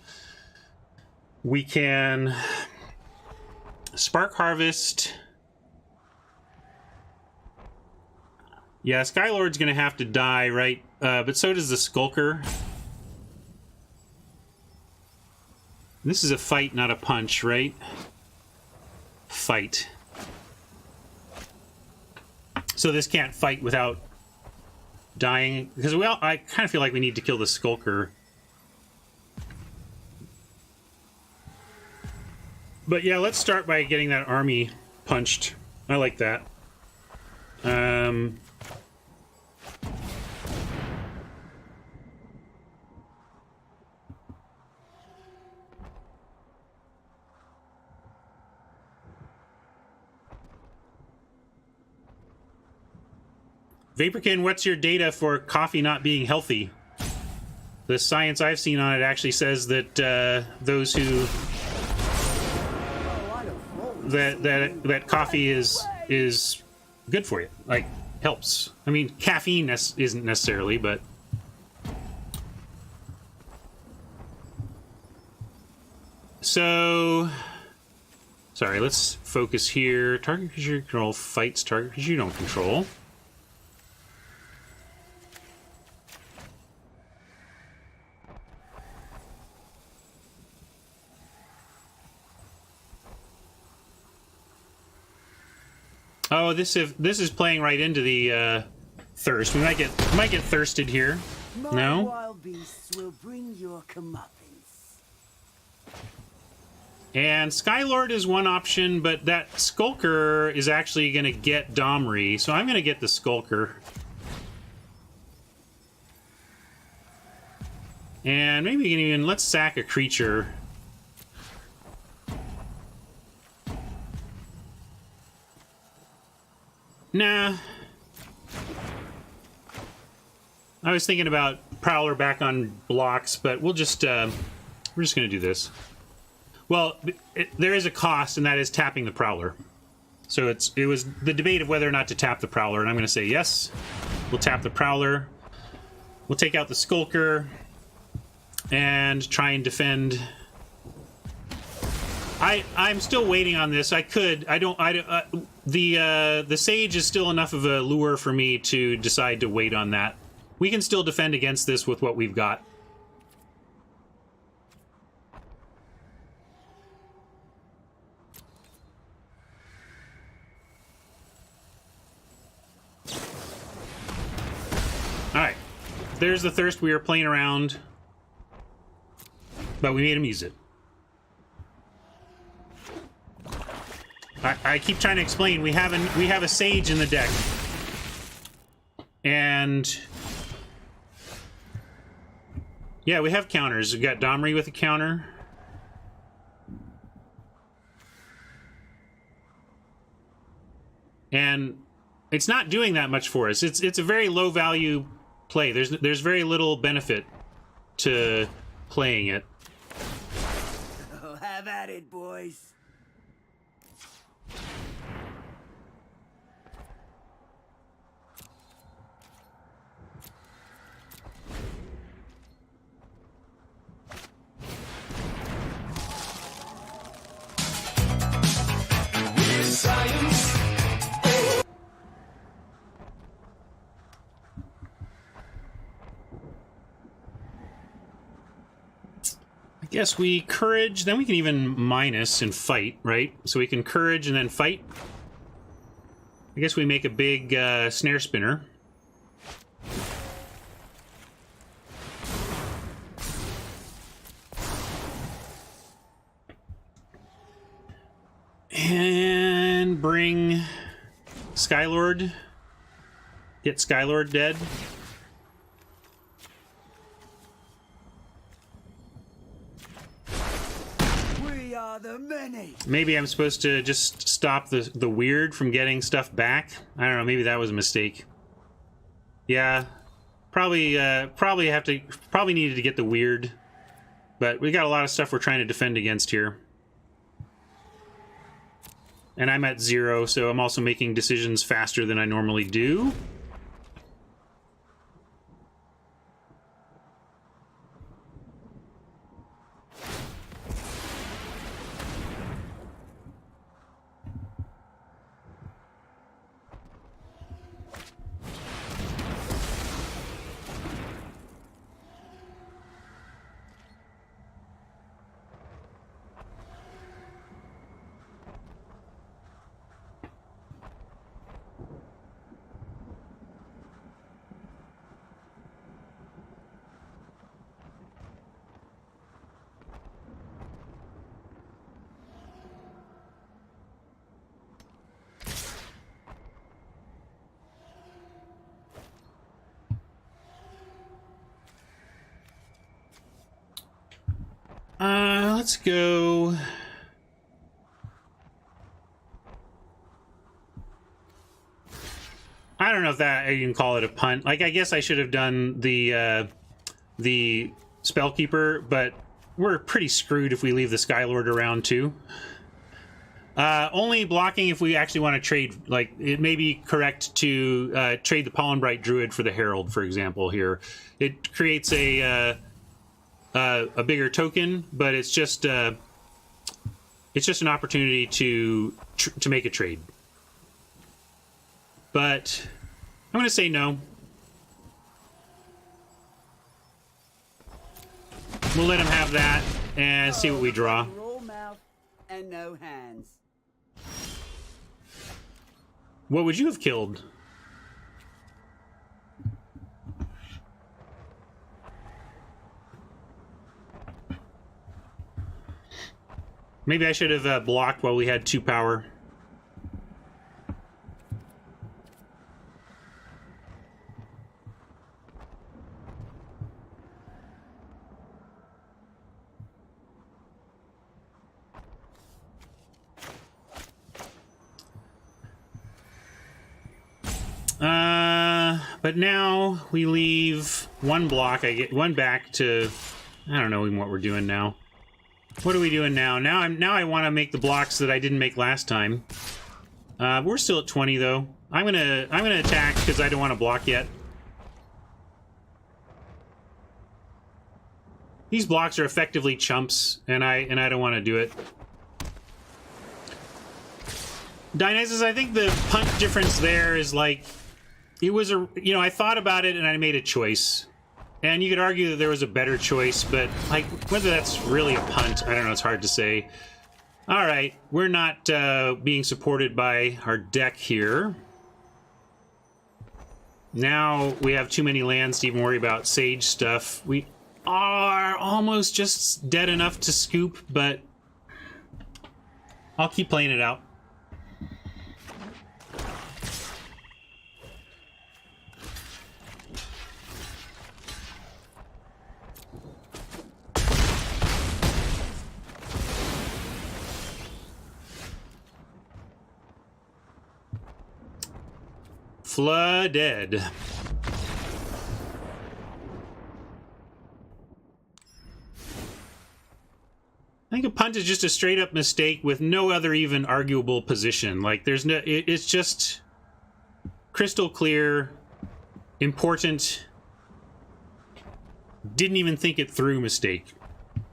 We can Spark Harvest. Yeah, Skylord's going to have to die, right? But so does the Skulker. This is a fight, not a punch, right? Fight. So this can't fight without dying. Because, well, I kind of feel like we need to kill the Skulker. But yeah, let's start by getting that army punched. I like that. Vaporkin, what's your data for coffee not being healthy? The science I've seen on it actually says that those who that coffee is good for you, like helps. I mean, caffeine isn't necessarily, but so sorry. Let's focus here. Target creature you control fights target creature you don't control. Oh, this is playing right into the thirst. We might get thirsted here. No. Wild beasts will bring your comeuppance. And Skylord is one option, but that Skulker is actually going to get Domri, so I'm going to get the Skulker. And maybe we can even let's sack a creature. Nah. I was thinking about Prowler back on blocks, but we're just going to do this. Well, there is a cost, and that is tapping the Prowler. So it was the debate of whether or not to tap the Prowler, and I'm going to say yes. We'll tap the Prowler. We'll take out the Skulker and try and defend. I'm still waiting on this. The Sage is still enough of a lure for me to decide to wait on that. We can still defend against this with what we've got. Alright. There's the thirst we were playing around. But we made him use it. I keep trying to explain. We have a Sage in the deck, and yeah, we have counters. We've got Domri with a counter, and it's not doing that much for us. It's a very low value play. There's very little benefit to playing it. Oh, have at it, boys. I guess we courage, then we can even minus and fight, right? So we can courage and then fight. I guess we make a big snare spinner. And bring Skylord. Get Skylord dead. We are the many. Maybe I'm supposed to just stop the weird from getting stuff back. I don't know, maybe that was a mistake. Yeah. Probably needed to get the weird, but we got a lot of stuff we're trying to defend against here. And I'm at 0, so I'm also making decisions faster than I normally do. Let's go. I don't know if that you can call it a punt. Like, I guess I should have done the Spellkeeper, but we're pretty screwed if we leave the Skylord around too. Only blocking if we actually want to trade. Like, it may be correct to trade the Pollenbright Druid for the Herald, for example. Here, it creates a bigger token, but it's just an opportunity to make a trade. But I'm going to say no. We'll let him have that and see what we draw. Raw mouth and no hands. What would you have killed? Maybe I should have blocked while we had 2 power. But now we leave 1 block. I get 1 back to... I don't know even what we're doing now. What are we doing now? Now I want to make the blocks that I didn't make last time. We're still at 20 though. I'm gonna attack because I don't want to block yet. These blocks are effectively chumps, and I don't want to do it. Dionysus, I think the punt difference there is like, it was a, you know, I thought about it and I made a choice. And you could argue that there was a better choice, but like, whether that's really a punt, I don't know, it's hard to say. All right, we're not being supported by our deck here. Now we have too many lands to even worry about Sage stuff. We are almost just dead enough to scoop, but I'll keep playing it out. Flooded. I think a punt is just a straight up mistake with no other even arguable position. Like, there's no, it's just crystal clear, important, didn't even think it through mistake.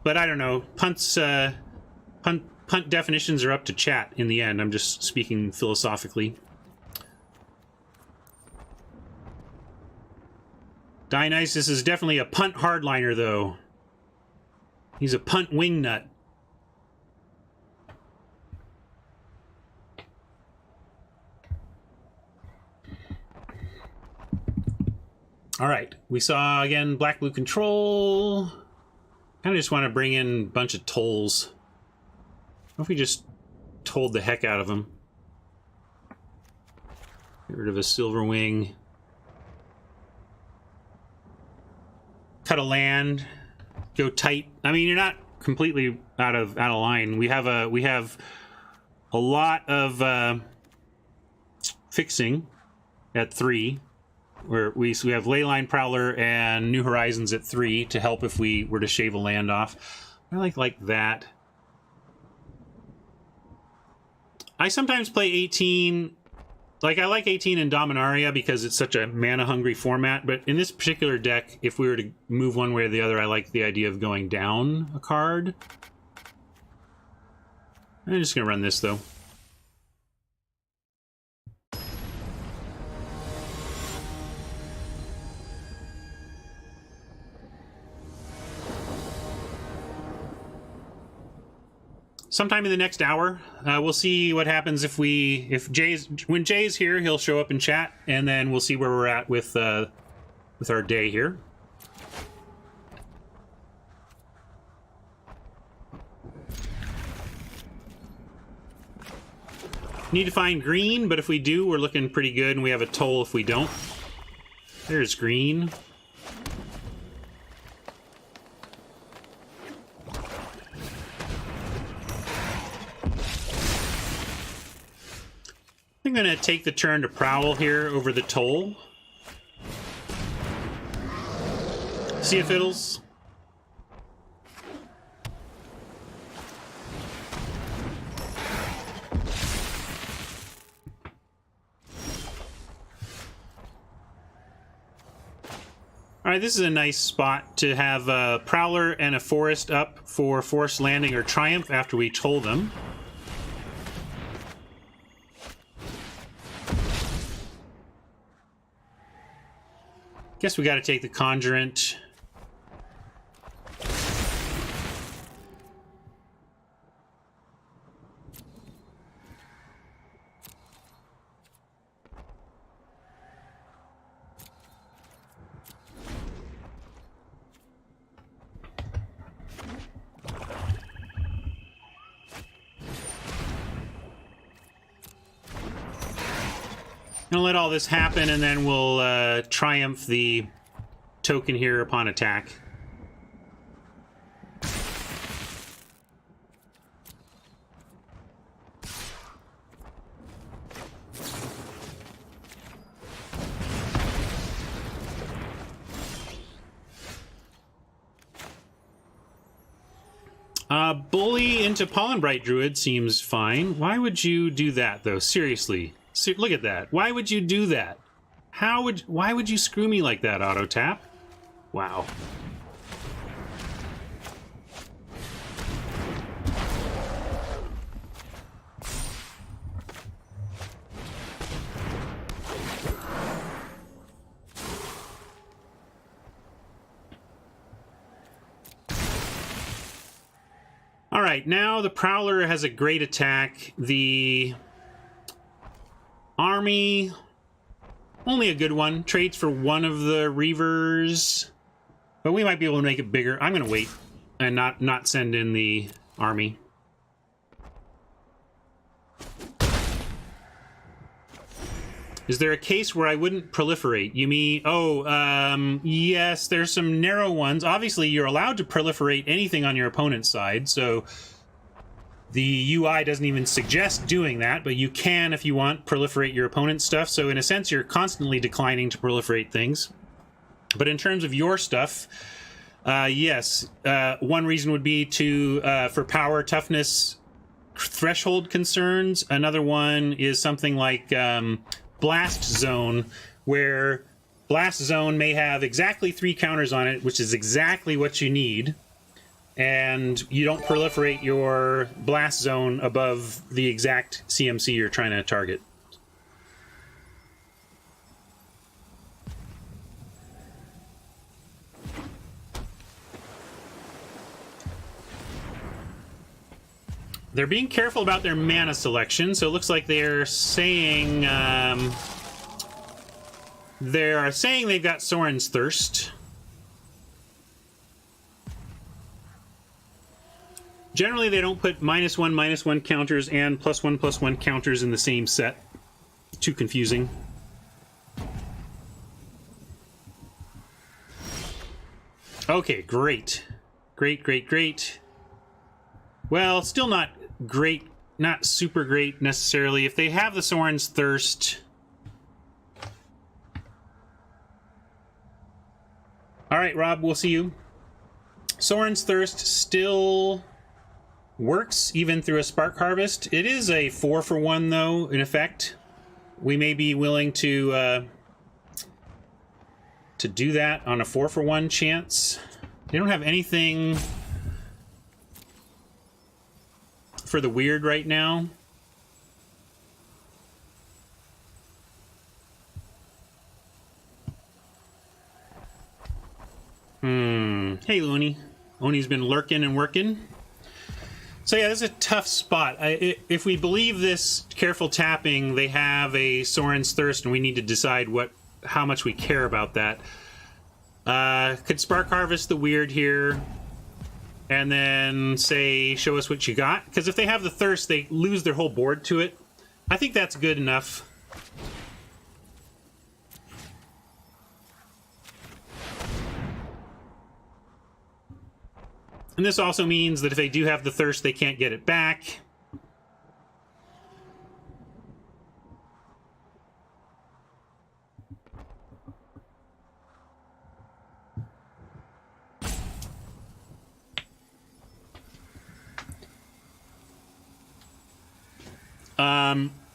But I don't know, punts, punt definitions are up to chat in the end. I'm just speaking philosophically. Dionysus is definitely a punt hardliner, though. He's a punt wingnut. All right, we saw, again, black-blue control. Kind of just want to bring in a bunch of tolls. What if we just told the heck out of them? Get rid of a silver wing. Cut a land, go tight. I mean, you're not completely out of line. We have a lot of fixing at 3. where we have Leyline Prowler and New Horizons at 3 to help if we were to shave a land off. I like that. I sometimes play 18. Like, I like 18 in Dominaria because it's such a mana-hungry format, but in this particular deck, if we were to move one way or the other, I like the idea of going down a card. I'm just going to run this, though. Sometime in the next hour, we'll see what happens when Jay's here, he'll show up in chat, and then we'll see where we're at with our day here. Need to find green, but if we do, we're looking pretty good, and we have a toll if we don't. There's green. I'm going to take the turn to prowl here over the toll. See if fiddles. All right, this is a nice spot to have a Prowler and a Forest up for Forced Landing or Triumph after we toll them. Guess we got to take the Conjurant. Gonna let all this happen, and then we'll triumph the token here upon attack. Bully into Pollenbright Druid seems fine. Why would you do that, though? Seriously. Look at that. Why would you do that? Why would you screw me like that, auto tap? Wow. All right, now the Prowler has a great attack. The Army, only a good one. Trades for one of the Reavers, but we might be able to make it bigger. I'm going to wait and not send in the Army. Is there a case where I wouldn't proliferate? You mean, yes, there's some narrow ones. Obviously, you're allowed to proliferate anything on your opponent's side, so the UI doesn't even suggest doing that, but you can, if you want, proliferate your opponent's stuff. So in a sense, you're constantly declining to proliferate things. But in terms of your stuff, yes, one reason would be for power, toughness, threshold concerns. Another one is something like Blast Zone, where Blast Zone may have exactly 3 counters on it, which is exactly what you need. And you don't proliferate your Blast Zone above the exact CMC you're trying to target. They're being careful about their mana selection, so it looks like they're saying they've got Sorin's Thirst. Generally, they don't put -1/-1 counters and +1/+1 counters in the same set. Too confusing. Okay, great. Great. Well, still not great, not super great necessarily. If they have the Sorin's Thirst, All right, Rob, we'll see you. Soren's Thirst still works even through a Spark Harvest. It is a 4-for-1 though, in effect. We may be willing to do that on a 4-for-1 chance. They don't have anything for the weird right now. Hey, Looney. Oni's been lurking and working. So yeah, this is a tough spot. If we believe this careful tapping, they have a Soren's Thirst, and we need to decide how much we care about that. Could Spark Harvest the weird here, and then say, show us what you got? Because if they have the Thirst, they lose their whole board to it. I think that's good enough. And this also means that if they do have the Thirst, they can't get it back.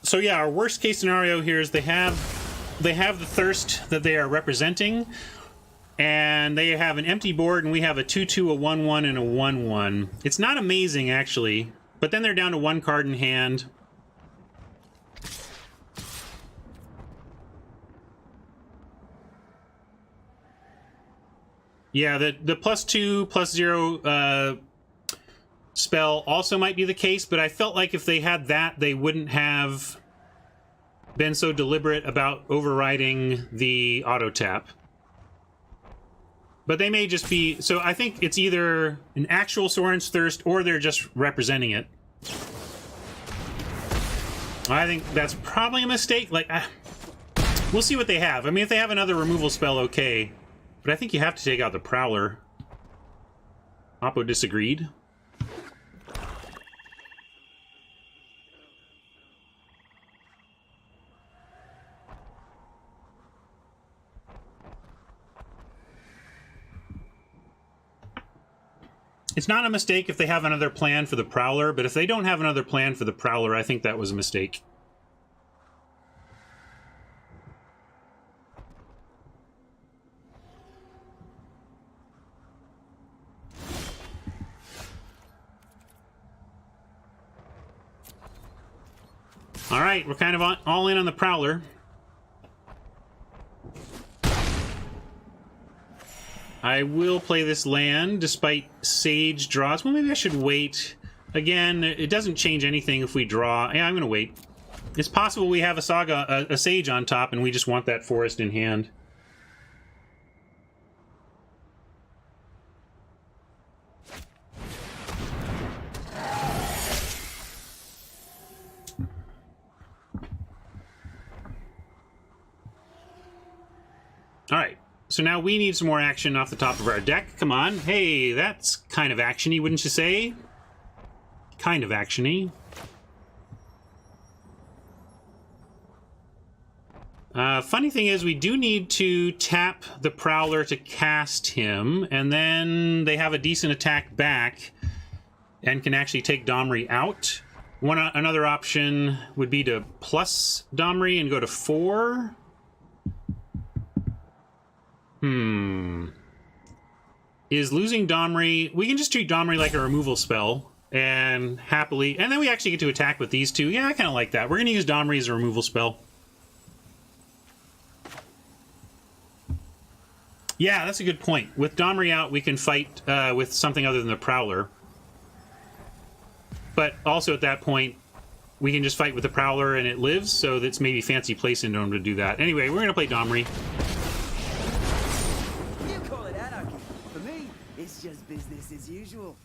So yeah, our worst case scenario here is they have the Thirst that they are representing, and they have an empty board, and we have a 2/2, a 1/1, and a 1/1. It's not amazing, actually, but then they're down to 1 card in hand. Yeah, the +2, +0 spell also might be the case, but I felt like if they had that, they wouldn't have been so deliberate about overriding the auto tap. But they may just be... So I think it's either an actual Soren's Thirst or they're just representing it. I think that's probably a mistake. Like, we'll see what they have. I mean, if they have another removal spell, okay. But I think you have to take out the Prowler. Oppo disagreed. It's not a mistake if they have another plan for the Prowler, but if they don't have another plan for the Prowler, I think that was a mistake. All right, we're kind of all in on the Prowler. I will play this land despite Sage draws. Well, maybe I should wait. Again, it doesn't change anything if we draw. Yeah, I'm going to wait. It's possible we have a Saga, a Sage on top, and we just want that forest in hand. All right. So now we need some more action off the top of our deck. Come on. Hey, that's kind of action-y, wouldn't you say? Kind of action-y. Funny thing is, we do need to tap the Prowler to cast him, and then they have a decent attack back and can actually take Domri out. Another option would be to plus Domri and go to 4. Is losing Domri... We can just treat Domri like a removal spell, and happily... And then we actually get to attack with these two. Yeah, I kind of like that. We're going to use Domri as a removal spell. Yeah, that's a good point. With Domri out, we can fight with something other than the Prowler. But also at that point, we can just fight with the Prowler and it lives, so that's maybe fancy play syndrome to do that. Anyway, we're going to play Domri. It's just business as usual.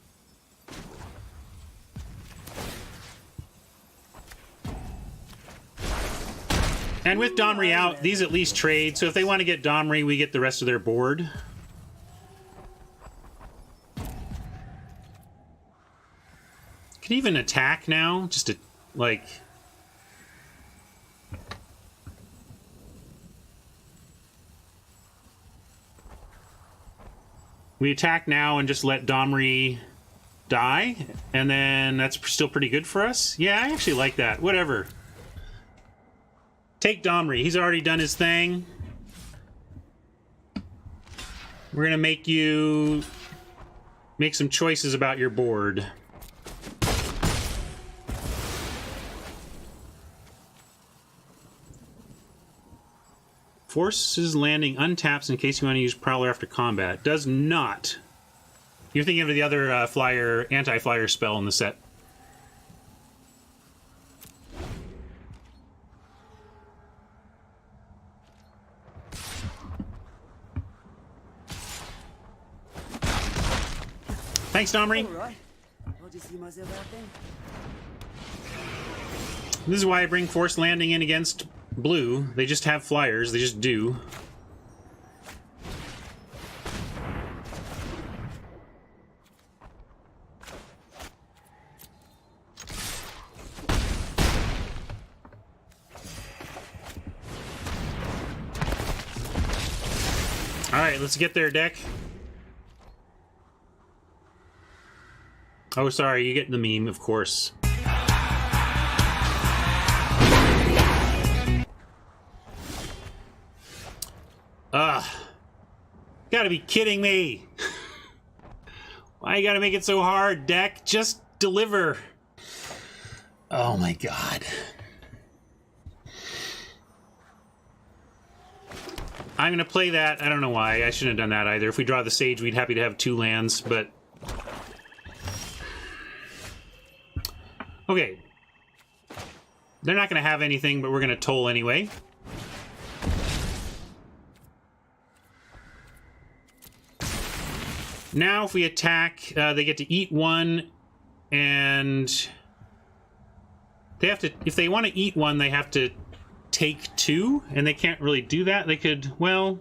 And with Domri out, these at least trade. So if they want to get Domri, we get the rest of their board. Can even attack now, just to, like... We attack now and just let Domri die, and then that's still pretty good for us. Yeah, I actually like that. Whatever. Take Domri. He's already done his thing. We're gonna make you make some choices about your board. Forces landing untaps in case you want to use Prowler after combat. Does not. You're thinking of the other flyer, anti-flyer spell in the set. Thanks, Domri. All right. I'll just see myself out there. This is why I bring Force Landing in against blue. They just have flyers. They just do. Alright, let's get there, deck. Oh, sorry, you get the meme, of course. Gotta be kidding me. Why you gotta make it so hard, deck? Just deliver. Oh my god. I'm gonna play that. I don't know why. I shouldn't have done that either. If we draw the Sage, we'd happy to have 2 lands, but... Okay. They're not gonna have anything, but we're gonna toll anyway. Now, if we attack, they get to eat 1, and they have to. If they want to eat 1, they have to take 2, and they can't really do that. They could, well,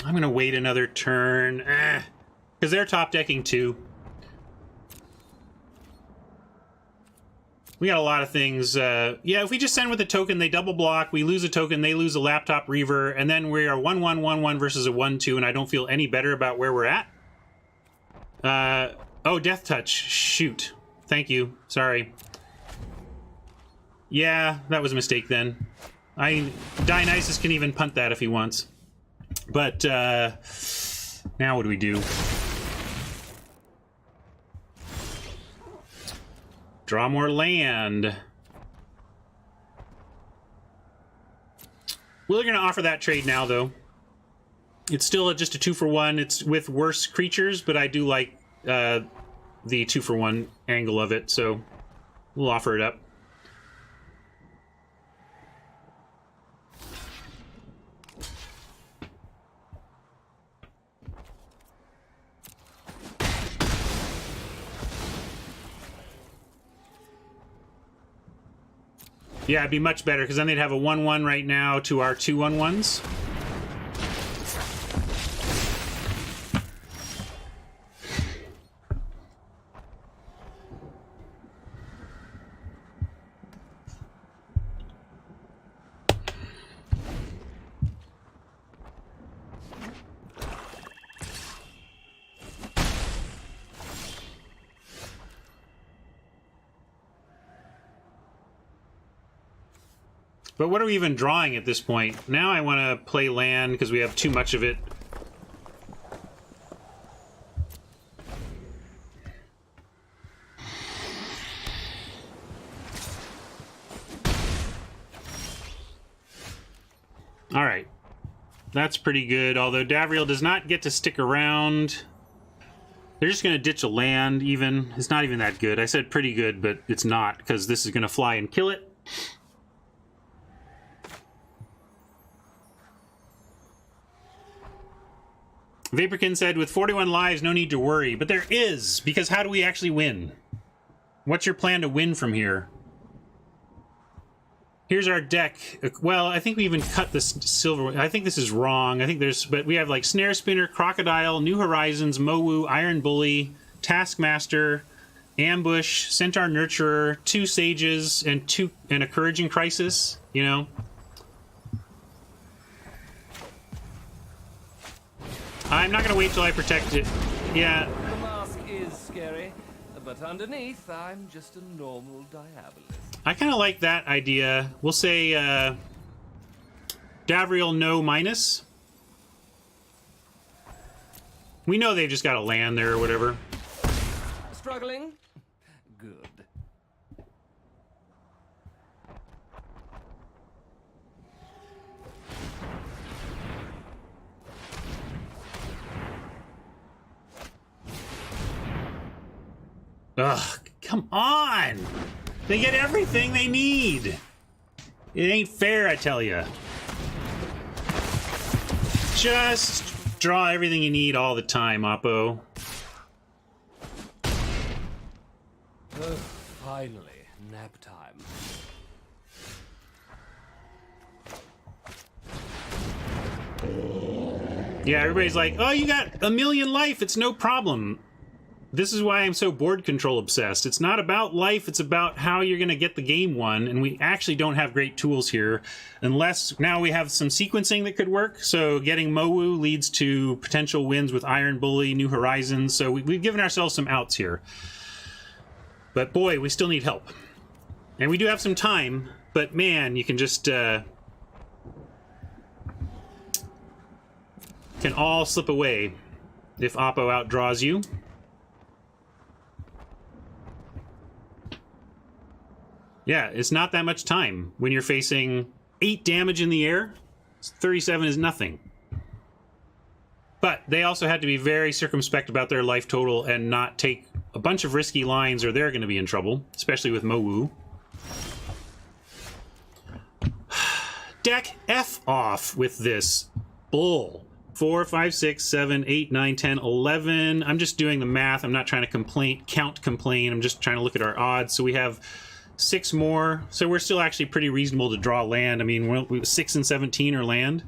I'm gonna wait another turn, because they're top decking 2. We got a lot of things. Yeah, if we just send with a token, they double block. We lose a token, they lose a laptop reaver, and then we are 1-1-1-1 versus a 1-2, and I don't feel any better about where we're at. Oh, Death Touch. Shoot. Thank you. Sorry. Yeah, that was a mistake then. Dionysus can even punt that if he wants. But, now what do we do? Draw more land. We're going to offer that trade now, though. It's still just a 2-for-1. It's with worse creatures, but I do like the 2-for-1 angle of it, so we'll offer it up. Yeah, it'd be much better, because then they'd have a 1-1 right now to our 2 1-1s. But what are we even drawing at this point? Now I want to play land because we have too much of it. All right. That's pretty good, although Davriel does not get to stick around. They're just going to ditch a land, even. It's not even that good. I said pretty good, but it's not, because this is going to fly and kill it. Vaporkin said, with 41 lives, no need to worry. But there is, because how do we actually win? What's your plan to win from here? Here's our deck. Well, I think we even cut this silver. I think this is wrong. I think there's, but we have like Snare Spinner, Crocodile, New Horizons, Mowu, Iron Bully, Taskmaster, Ambush, Centaur Nurturer, 2 Sages, and a Courage in Crisis, you know? I'm not gonna wait till I protect it. Yeah. The mask is scary, but underneath, I'm just a normal diabolist. I kind of like that idea. We'll say Davriel no minus. We know they've just got to land there or whatever. Struggling? Good. Ugh, come on! They get everything they need! It ain't fair, I tell ya. Just draw everything you need all the time, Oppo. Oh, finally, nap time. Yeah, everybody's like, oh, you got a million life, it's no problem. This is why I'm so board control obsessed. It's not about life, it's about how you're going to get the game won, and we actually don't have great tools here, unless now we have some sequencing that could work. So getting Mowu leads to potential wins with Iron Bully, New Horizons, so we've given ourselves some outs here. But boy, we still need help. And we do have some time, but man, you can just... can all slip away if Oppo outdraws you. Yeah, it's not that much time. When you're facing 8 damage in the air, 37 is nothing. But they also had to be very circumspect about their life total and not take a bunch of risky lines or they're going to be in trouble, especially with Mowu. Deck F off with this bull. 4, 5, 6, 7, 8, 9, 10, 11. I'm just doing the math. I'm not trying to complain. I'm just trying to look at our odds. So we have 6 more, so we're still actually pretty reasonable to draw land. I mean, 6 and 17 are land.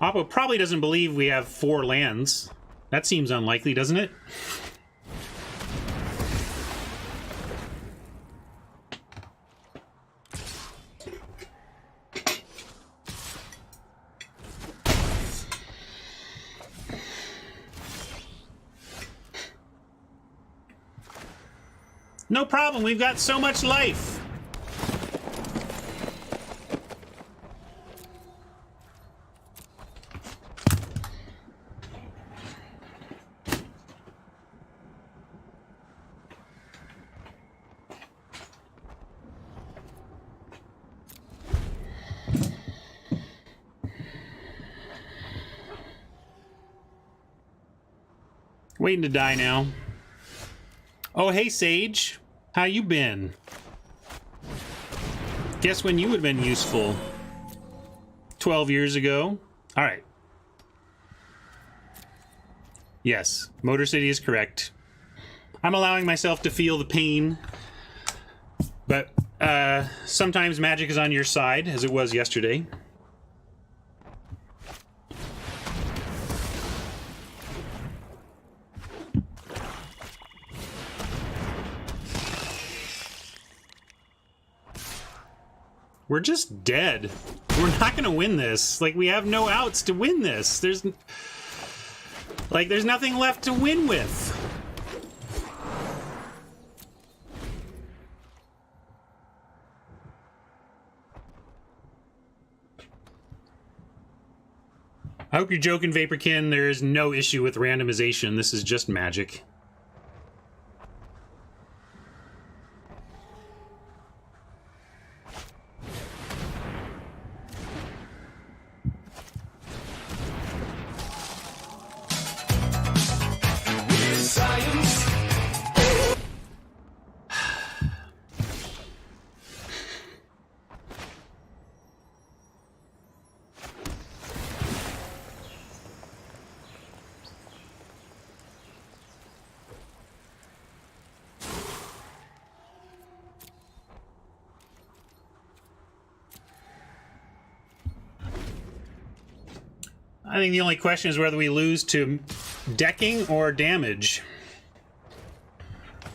Oppo probably doesn't believe we have 4 lands. That seems unlikely, doesn't it? No problem, we've got so much life. Waiting to die now. Oh, hey, Sage. How you been? Guess when you would have been useful? 12 years ago? Alright. Yes, Motor City is correct. I'm allowing myself to feel the pain. But, sometimes magic is on your side, as it was yesterday. We're just dead. We're not gonna win this. Like, we have no outs to win this. There's nothing left to win with. I hope you're joking, Vaporkin. There is no issue with randomization. This is just magic. I think the only question is whether we lose to decking or damage.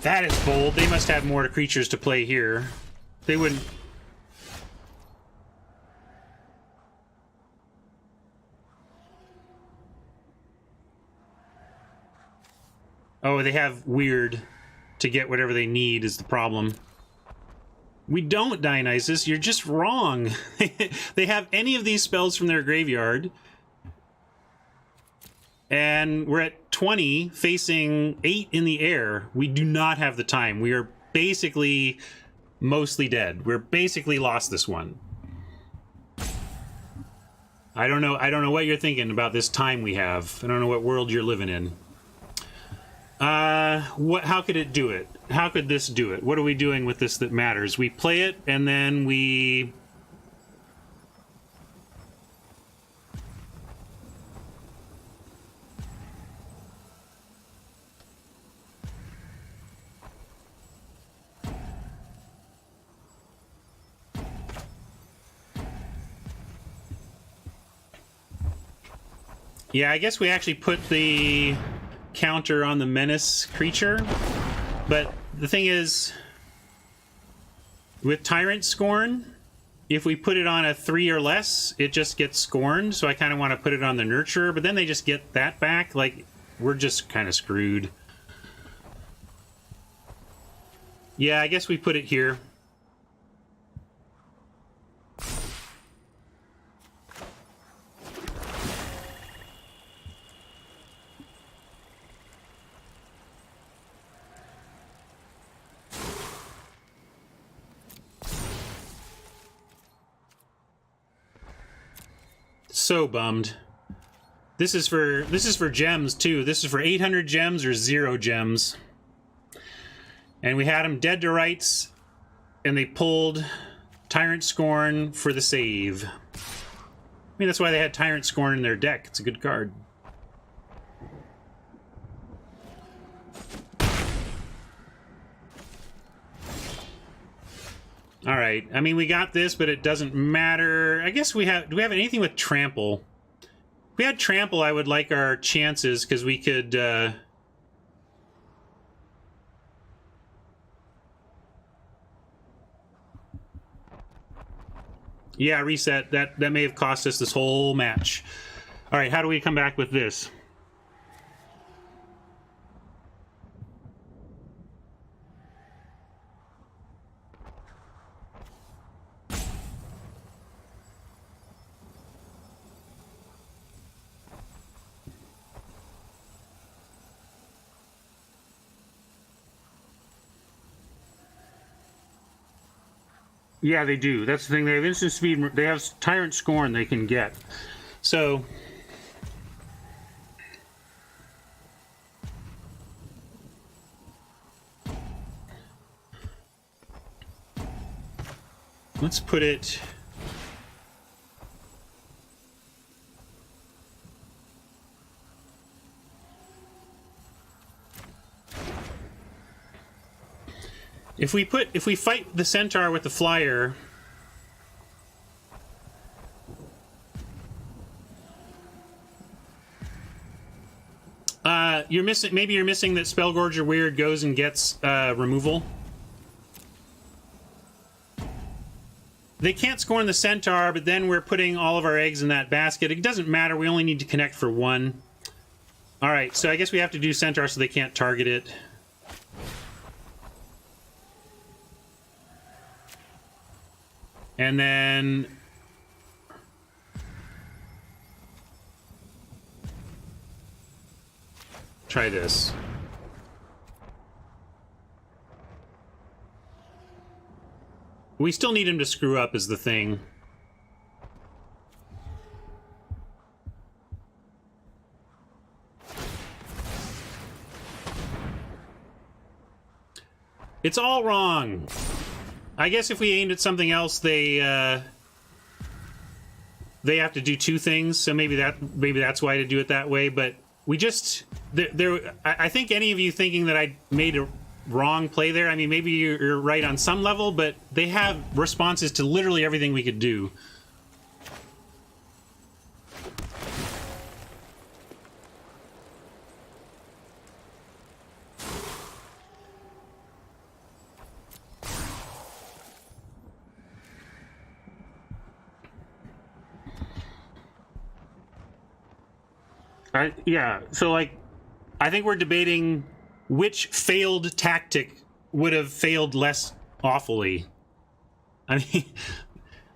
That is bold. They must have more creatures to play here. They wouldn't. Oh, they have weird to get whatever they need is the problem. We don't, Dionysus. You're just wrong. They have any of these spells from their graveyard. And we're at 20, facing 8 in the air. We do not have the time. We are basically mostly dead. We're basically lost this one. I don't know what you're thinking about this time we have. I don't know what world you're living in. How could it do it? How could this do it? What are we doing with this that matters? We play it, and then we... Yeah, I guess we actually put the counter on the menace creature, but the thing is, with Tyrant Scorn, if we put it on a 3 or less, it just gets scorned, so I kind of want to put it on the Nurturer, but then they just get that back. Like, we're just kind of screwed. Yeah, I guess we put it here. So bummed. This is for gems too. This is for 800 gems or 0 gems. And we had them dead to rights, and they pulled Tyrant Scorn for the save. I mean, that's why they had Tyrant Scorn in their deck. It's a good card. All right. I mean, we got this, but it doesn't matter. I guess we have... Do we have anything with Trample? If we had Trample, I would like our chances, because we could... Yeah, reset. That may have cost us this whole match. All right, how do we come back with this? Yeah, they do. That's the thing. They have instant speed. They have Tyrant Scorn they can get. So... let's put it... If we fight the Centaur with the Flyer, you're missing. Maybe you're missing that Spellgorger Weird goes and gets removal. They can't scorn the Centaur, but then we're putting all of our eggs in that basket. It doesn't matter. We only need to connect for 1. All right, so I guess we have to do Centaur so they can't target it. And then... try this. We still need him to screw up is the thing. It's all wrong. I guess if we aimed at something else, they have to do 2 things. So maybe that's why to do it that way. But we just I think any of you thinking that I made a wrong play there. I mean, maybe you're right on some level, but they have responses to literally everything we could do. Yeah, so like, I think we're debating which failed tactic would have failed less awfully. I mean,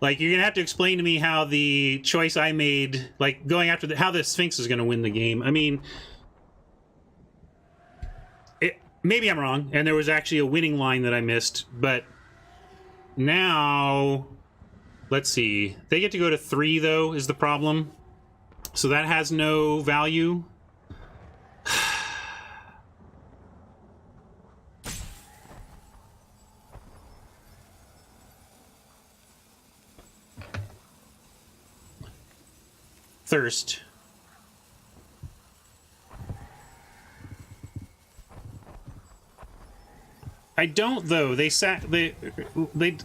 like, you're gonna have to explain to me how the choice I made, like going after how the Sphinx is gonna win the game. I mean, maybe I'm wrong, and there was actually a winning line that I missed, but now, let's see. They get to go to 3, though, is the problem. So that has no value. Thirst. I don't, though. They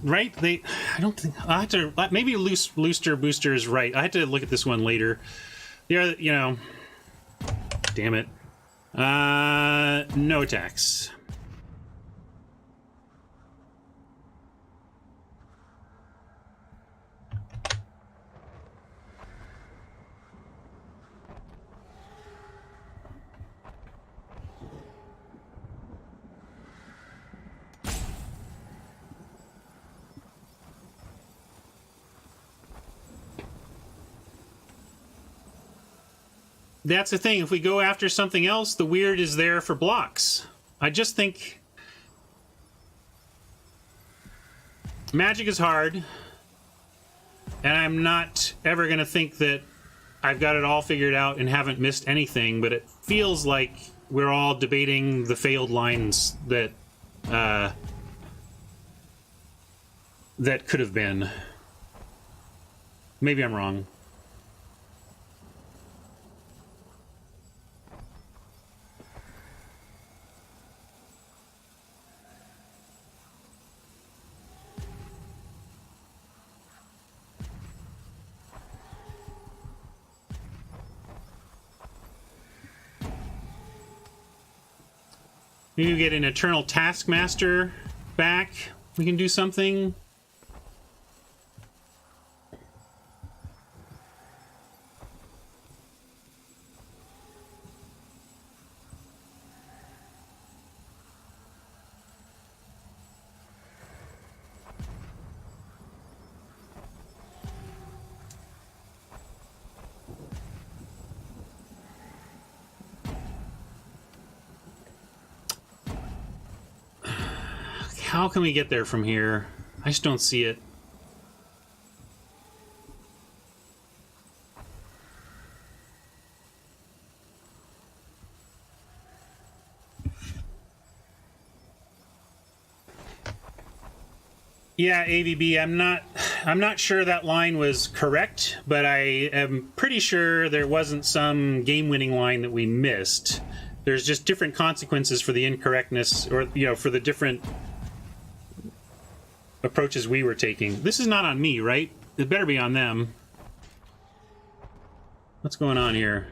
right? I don't think I have to. Maybe Looster Booster is right. I had to look at this one later. The you know, damn it. No attacks. That's the thing. If we go after something else, the weird is there for blocks. I just think Magic is hard, and I'm not ever going to think that I've got it all figured out and haven't missed anything, but it feels like we're all debating the failed lines that that could have been. Maybe I'm wrong. Maybe we get an Eternal Taskmaster back. We can do something. How can we get there from here? I just don't see it. Yeah, AVB, I'm not sure that line was correct, but I am pretty sure there wasn't some game-winning line that we missed. There's just different consequences for the incorrectness, or, you know, for the different approaches we were taking. This is not on me, right? It better be on them. What's going on here?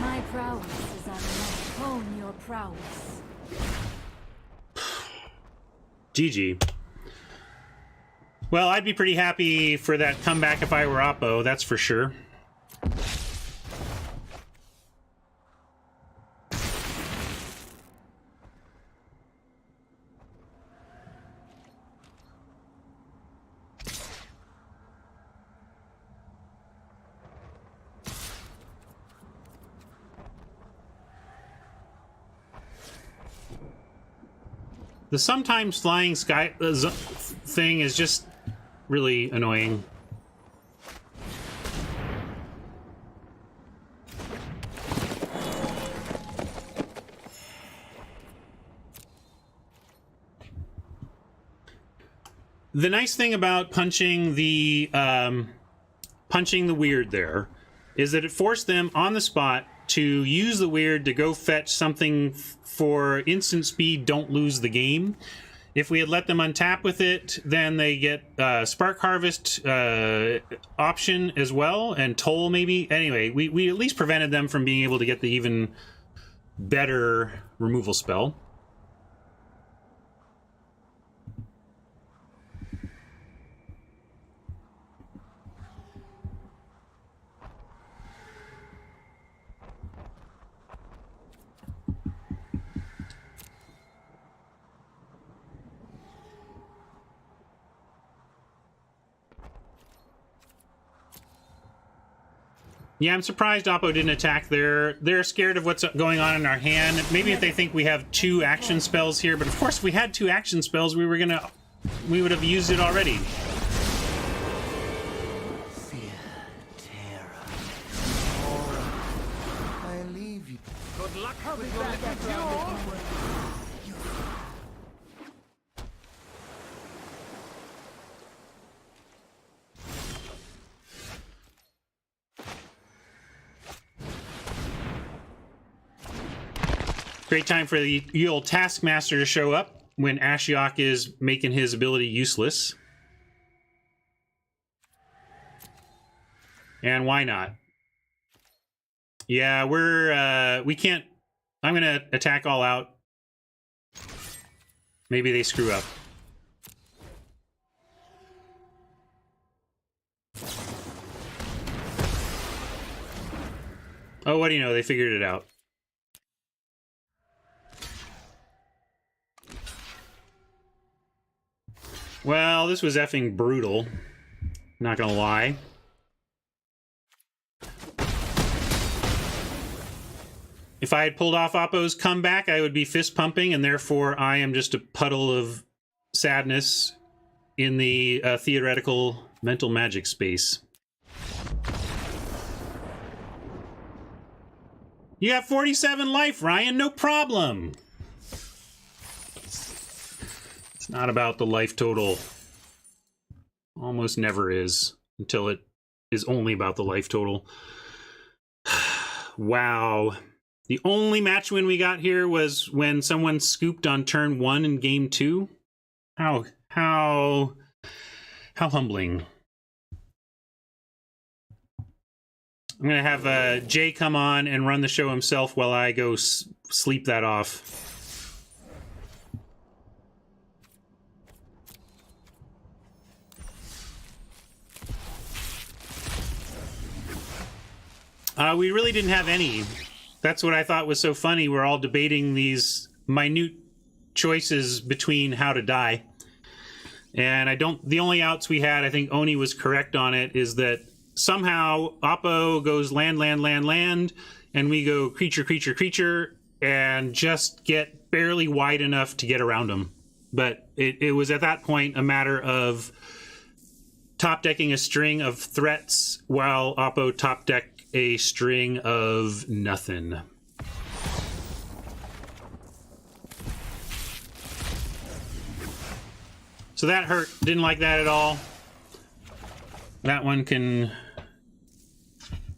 My prowess is unmatched. Hone your prowess. GG. Well, I'd be pretty happy for that comeback if I were Oppo, that's for sure. The sometimes flying sky thing is just really annoying. The nice thing about punching the weird there is that it forced them on the spot to use the weird to go fetch something for instant speed, don't lose the game. If we had let them untap with it, then they get Spark Harvest option as well, and Toll maybe. Anyway, we at least prevented them from being able to get the even better removal spell. Yeah, I'm surprised Oppo didn't attack. They're scared of what's going on in our hand. Maybe if they think we have 2 action spells here, but of course if we had 2 action spells, we would have used it already. Fear, terror, horror. I leave you. Good luck with your little cure. Great time for the Yule Taskmaster to show up when Ashiok is making his ability useless. And why not? Yeah, we can't... I'm gonna attack all out. Maybe they screw up. Oh, what do you know? They figured it out. Well, this was effing brutal. Not gonna lie. If I had pulled off Oppo's comeback, I would be fist pumping, and therefore I am just a puddle of sadness in the theoretical mental magic space. You have 47 life, Ryan. No problem. It's not about the life total. Almost never is, until it is only about the life total. Wow. The only match win we got here was when someone scooped on turn 1 in game 2. How humbling. I'm gonna have Jay come on and run the show himself while I go sleep that off. We really didn't have any. That's what I thought was so funny. We're all debating these minute choices between how to die. And the only outs we had, I think Oni was correct on it, is that somehow Oppo goes land, land, land, land, and we go creature, creature, creature, and just get barely wide enough to get around them. But it was at that point a matter of top decking a string of threats while Oppo top decked a string of nothing. So that hurt. Didn't like that at all. That one can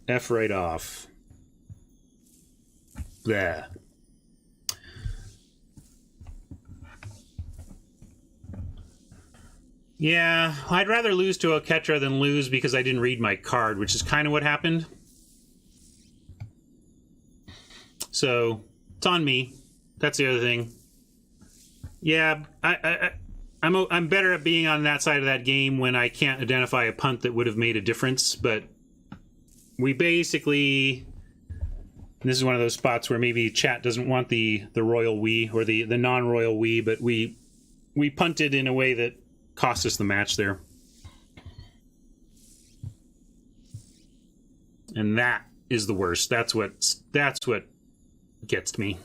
F right off. There. Yeah, I'd rather lose to Oketra than lose because I didn't read my card, which is kind of what happened. So, it's on me. That's the other thing. Yeah, I'm better at being on that side of that game when I can't identify a punt that would have made a difference, but we basically... This is one of those spots where maybe chat doesn't want the royal we, or the non-royal we, but we punted in a way that cost us the match there. And that is the worst. That's what gets me.